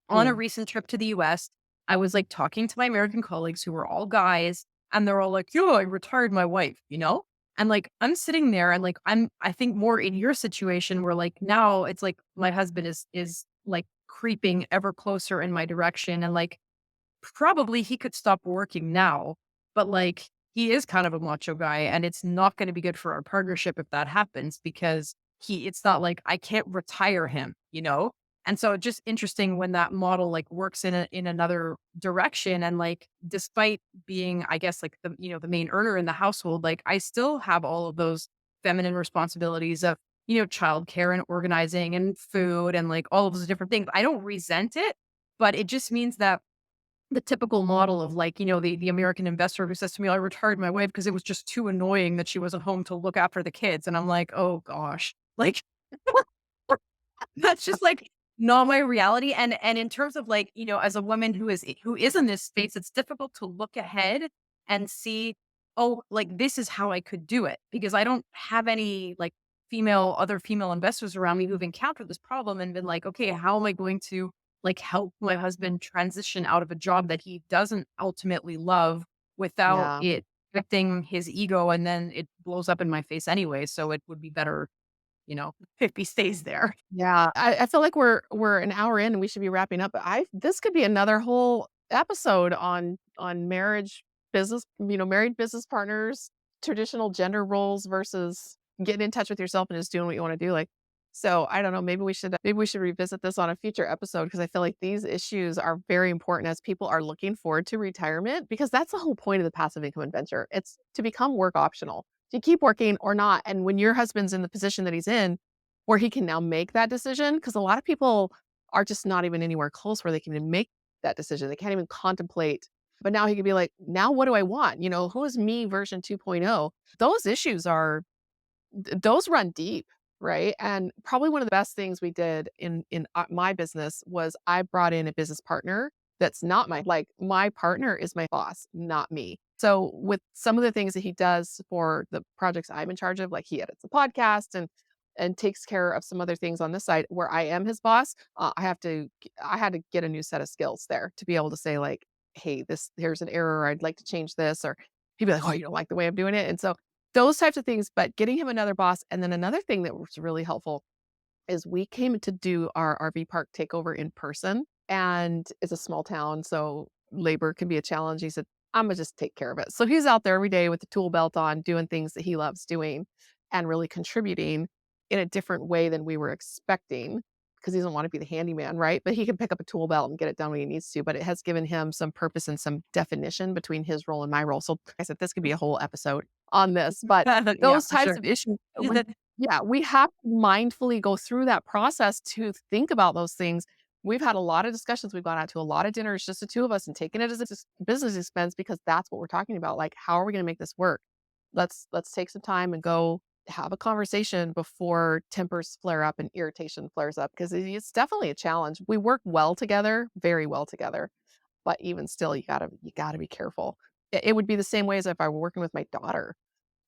on a Mm. recent trip to the US, I was like talking to my American colleagues who were all guys and they're all like, yo, I retired my wife. And like I'm sitting there and like I think more in your situation where like now it's like my husband is like creeping ever closer in my direction and like probably he could stop working now, but like he is kind of a macho guy and it's not going to be good for our partnership if that happens because it's not like I can't retire him. And so just interesting when that model like works in another direction and like despite being I guess like the main earner in the household, like I still have all of those feminine responsibilities of childcare and organizing and food and like all of those different things. I don't resent it, but it just means that the typical model of like, the American investor who says to me, I retired my wife because it was just too annoying that she wasn't home to look after the kids. And I'm like, oh gosh, like that's just like not my reality. And in terms of like, as a woman who is in this space, it's difficult to look ahead and see, oh, like this is how I could do it because I don't have any like other female investors around me who've encountered this problem and been like, okay, how am I going to like help my husband transition out of a job that he doesn't ultimately love without Yeah. it affecting his ego and then it blows up in my face anyway. So it would be better, if he stays there. Yeah, I feel like we're an hour in and we should be wrapping up, but I this could be another whole episode on marriage, business, married business partners, traditional gender roles versus getting in touch with yourself and just doing what you want to do. Like, so I don't know, maybe we should revisit this on a future episode because I feel like these issues are very important as people are looking forward to retirement because that's the whole point of the passive income adventure. It's to become work optional, to keep working or not. And when your husband's in the position that he's in, where he can now make that decision, because a lot of people are just not even anywhere close where they can even make that decision. They can't even contemplate. But now he could be like, "Now what do I want?" "Who is me version 2.0?" Those issues are those run deep, right? And probably one of the best things we did in my business was I brought in a business partner that's not my partner is my boss, not me. So with some of the things that he does for the projects I'm in charge of, like he edits the podcast and takes care of some other things on this side where I am his boss, I had to get a new set of skills there to be able to say like, "Hey, this here's an error. I'd like to change this," or He'd be like, "Oh, you don't like the way I'm doing it?" And so those types of things, but getting him another boss. And then another thing that was really helpful is we came to do our RV park takeover in person, and it's a small town, so labor can be a challenge. He said, "Imma just take care of it." So he's out there every day with the tool belt on, doing things that he loves doing and really contributing in a different way than we were expecting because he doesn't wanna be the handyman, right? But he can pick up a tool belt and get it done when he needs to, but it has given him some purpose and some definition between his role and my role. So, like I said, this could be a whole episode on this, but Yeah, those for types sure. of issues, yeah, we have to mindfully go through that process to think about those things. We've had a lot of discussions. We've gone out to a lot of dinners, just the two of us, and taken it as a business expense because that's what we're talking about. Like, how are we going to make this work? Let's take some time and go have a conversation before tempers flare up and irritation flares up because it's definitely a challenge. We work well together, very well together, but even still, you gotta be careful. It would be the same way as if I were working with my daughter.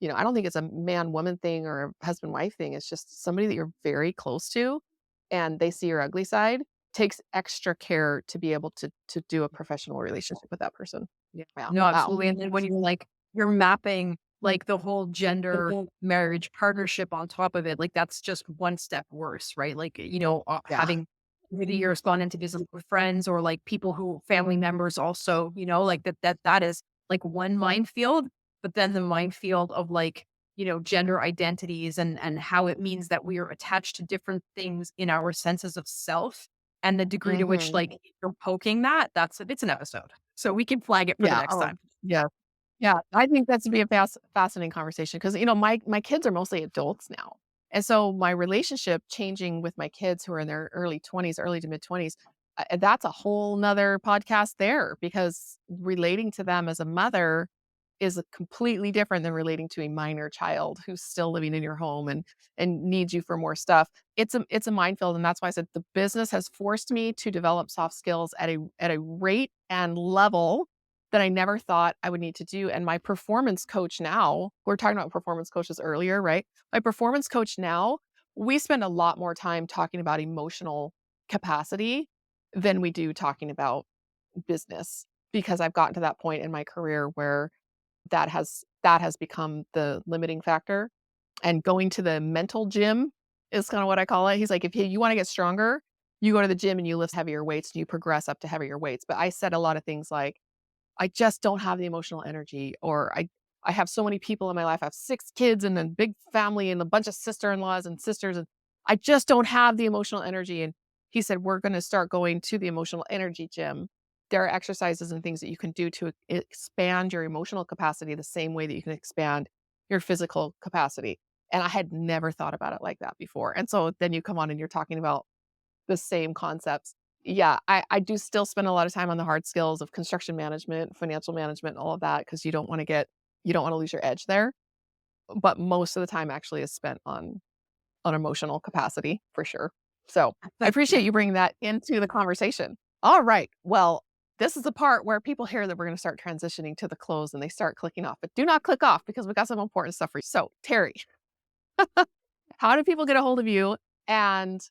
I don't think it's a man-woman thing or a husband-wife thing. It's just somebody that you're very close to and they see your ugly side, takes extra care to be able to do a professional relationship with that person. Yeah. Yeah. No, Wow. absolutely, and then when you're mapping, like, the whole gender, Mhm. marriage, partnership on top of it, like, that's just one step worse, right? Like, Yeah. having over the years gone into visit with friends or, like, people who family members also, like, that is, like, one minefield, but then the minefield of, like, gender identities and how it means that we are attached to different things in our senses of self, and the degree to which, Mhm. like, you're poking it's an episode. So we can flag it for the Yeah. next Oh, time. yeah. Yeah, I think that's to be a fascinating conversation because my kids are mostly adults now, and so my relationship changing with my kids who are in their early 20s, early to mid 20s, that's a whole nother podcast there because relating to them as a mother is a completely different than relating to a minor child who's still living in your home and needs you for more stuff. It's a minefield, and that's why I said the business has forced me to develop soft skills at a rate and level that I never thought I would need to do. And my performance coach now, we're talking about performance coaches earlier, right? My performance coach now, we spend a lot more time talking about emotional capacity than we do talking about business because I've gotten to that point in my career where that has become the limiting factor. And going to the mental gym is kind of what I call it. He's like, if you want to get stronger, you go to the gym and you lift heavier weights and you progress up to heavier weights. But I said a lot of things like, I just don't have the emotional energy, or I have so many people in my life. I have 6 kids and a big family and a bunch of sister-in-laws and sisters, and I just don't have the emotional energy. And he said, "We're gonna start going to the emotional energy gym. There are exercises and things that you can do to expand your emotional capacity the same way that you can expand your physical capacity." And I had never thought about it like that before. And so then you come on and you're talking about the same concepts. Yeah, I do still spend a lot of time on the hard skills of construction management, financial management, all of that because you don't wanna lose your edge there, but most of the time actually is spent on emotional capacity for sure. So, I appreciate you bringing that into the conversation. Alright, well, this is the part where people hear that we're gonna start transitioning to the close and they start clicking off, but do not click off because we got some important stuff for you. So, Terry, how do people get a hold of you? And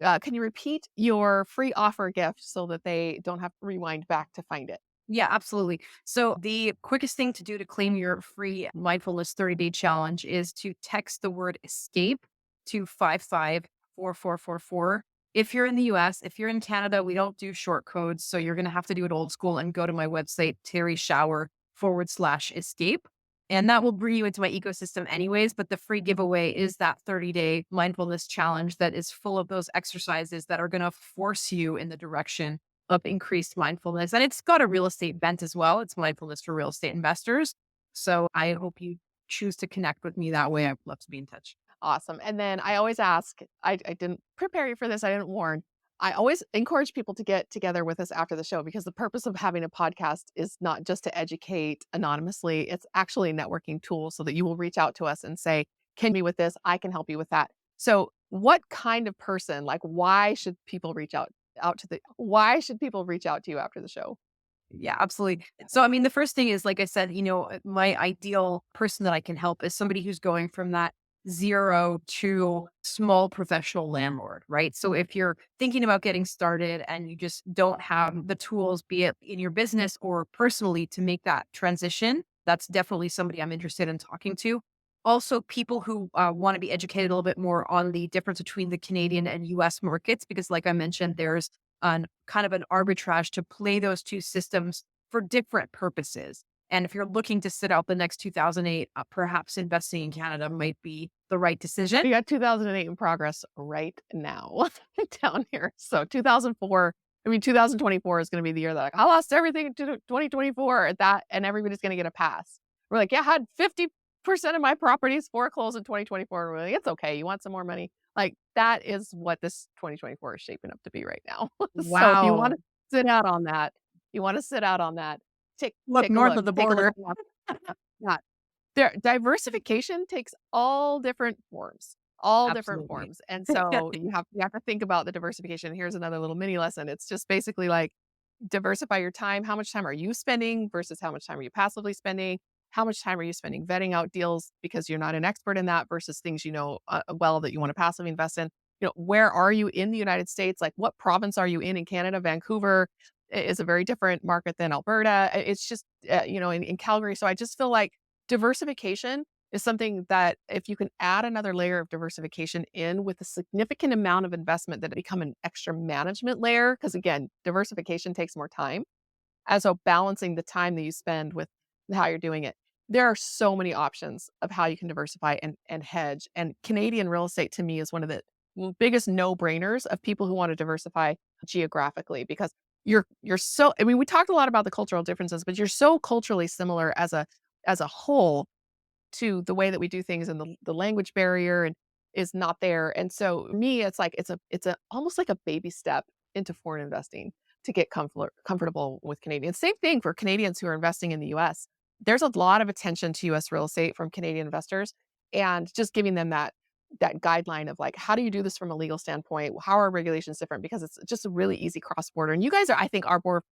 can you repeat your free offer gift so that they don't have to rewind back to find it? Yeah, absolutely. So the quickest thing to do to claim your free mindfulness 30-day challenge is to text the word escape to 554444. If you're in the US, if you're in Canada, we don't do short codes. So you're going to have to do it old school and go to my website, terryshower/escape. And that will bring you into my ecosystem anyways. But the free giveaway is that 30-day mindfulness challenge that is full of those exercises that are going to force you in the direction of increased mindfulness. And it's got a real estate bent as well. It's mindfulness for real estate investors. So I hope you choose to connect with me that way. I'd love to be in touch. Awesome. And then I always ask, I didn't prepare you for this, I didn't warn. I always encourage people to get together with us after the show because the purpose of having a podcast is not just to educate anonymously, it's actually a networking tool so that you will reach out to us and say, can you with this? I can help you with that. So, what kind of person, like why should people reach out to the why should people reach out to you after the show? Yeah, absolutely. So, I mean, the first thing is, like I said, my ideal person that I can help is somebody who's going from that zero to small professional landlord, right? So, if you're thinking about getting started and you just don't have the tools, be it in your business or personally, to make that transition, that's definitely somebody I'm interested in talking to. Also, people who want to be educated a little bit more on the difference between the Canadian and US markets, because, like I mentioned, there's an kind of an arbitrage to play those two systems for different purposes. And if you're looking to sit out the next 2008, perhaps investing in Canada might be the right decision. We got 2008 in progress right now down here. So 2004, I mean, 2024 is going to be the year that like, I lost everything in 2024 at that, and everybody's going to get a pass. We're like, yeah, I had 50% of my properties foreclosed in 2024. We're like, it's okay. You want some more money? Like that is what this 2024 is shaping up to be right now. So if you want Wow. to sit out on that, you want to sit out on that, take Look take a north look. of the Take a look border. at that. Diversification takes all different forms, all different Absolutely. forms, and so you have to think about the diversification. Here's another little mini lesson. It's just basically like diversify your time. How much time are you spending versus how much time are you passively spending? How much time are you spending vetting out deals because you're not an expert in that versus things you know well that you want to passively invest in? You know, where are you in the United States? Like, what province are you in Canada? Vancouver is a very different market than Alberta. It's just in Calgary. So I just feel like diversification is something that if you can add another layer of diversification in with a significant amount of investment that it become an extra management layer, because again, diversification takes more time. And so balancing the time that you spend with how you're doing it. There are so many options of how you can diversify and hedge. And Canadian real estate to me is one of the biggest no-brainers of people who want to diversify geographically because you're so I mean, we talked a lot about the cultural differences, but you're so culturally similar as a whole to the way that we do things and the language barrier and is not there. And so me, it's like it's a almost like a baby step into foreign investing to get comfortable with Canadians. Same thing for Canadians who are investing in the US. There's a lot of attention to US real estate from Canadian investors and just giving them that guideline of like how do you do this from a legal standpoint? How are regulations different? Because it's just a really easy cross border. And you guys are, I think, are more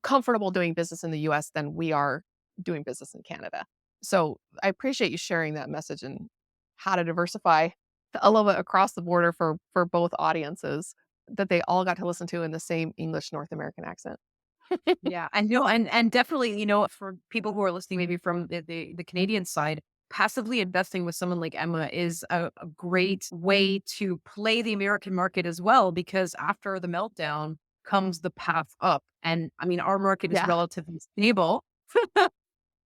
comfortable doing business in the US than we are doing business in Canada. So I appreciate you sharing that message and how to diversify a little bit across the border for both audiences that they all got to listen to in the same English North American accent. Yeah, I know, and definitely, for people who are listening, maybe from the Canadian side, passively investing with someone like Emma is a great way to play the American market as well, because after the meltdown comes the path up. And I mean, our market is Yeah, relatively stable,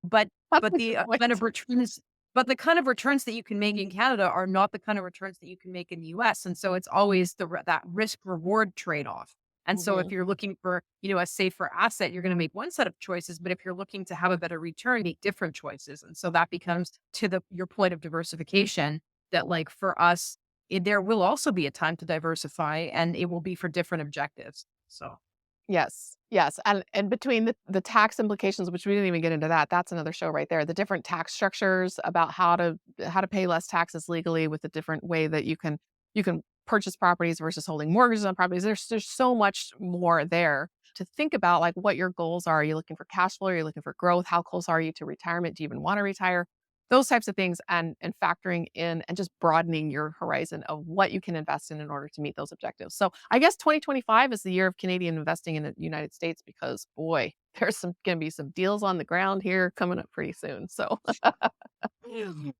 but that's but a the good kind of point. returns but the kind of returns that you can make in Canada are not the kind of returns that you can make in the US, and so it's always that risk reward trade-off. And so if Mhm. you're looking for, a safer asset, you're gonna make one set of choices, but if you're looking to have a better return, make different choices. And so that becomes to the your point of diversification that, like, for us, there will also be a time to diversify, and it will be for different objectives. So, Yes, yes, and between the tax implications, which we didn't even get into that, that's another show right there. The different tax structures about how to pay less taxes legally with the different way that you can purchase properties versus holding mortgages on properties. There's so much more there to think about, like what your goals are. Are you looking for cash flow? Are you looking for growth? How close are you to retirement? Do you even want to retire? Those types of things and factoring in and just broadening your horizon of what you can invest in order to meet those objectives. So I guess 2025 is the year of Canadian investing in the United States because boy, there's some going to be some deals on the ground here coming up pretty soon. So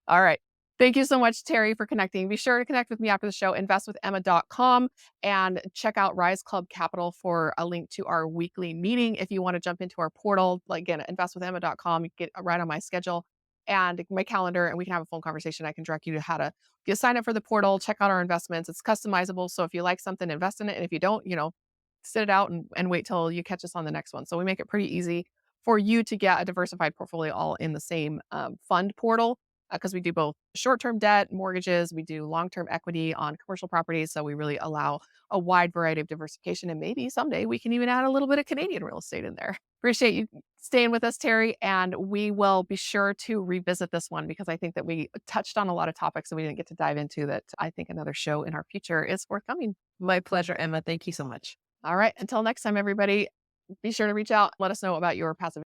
all right. Thank you so much, Terry, for connecting. Be sure to connect with me after the show, investwithemma.com, and check out Rise Club Capital for a link to our weekly meeting. If you want to jump into our portal, like again, investwithemma.com, you get right on my schedule and my calendar, and we can have a phone conversation. I can direct you to how to get sign up for the portal, check out our investments. It's customizable. So if you like something, invest in it. And if you don't, sit it out and wait till you catch us on the next one. So we make it pretty easy for you to get a diversified portfolio all in the same fund portal because we do both short-term debt, mortgages, we do long-term equity on commercial properties. So we really allow a wide variety of diversification. And maybe someday we can even add a little bit of Canadian real estate in there. Appreciate you staying with us, Terry. And we will be sure to revisit this one because I think that we touched on a lot of topics that we didn't get to dive into that I think another show in our future is forthcoming. my pleasure, Emma. Thank you so much. All right. Until next time, everybody, be sure to reach out. Let us know about your passive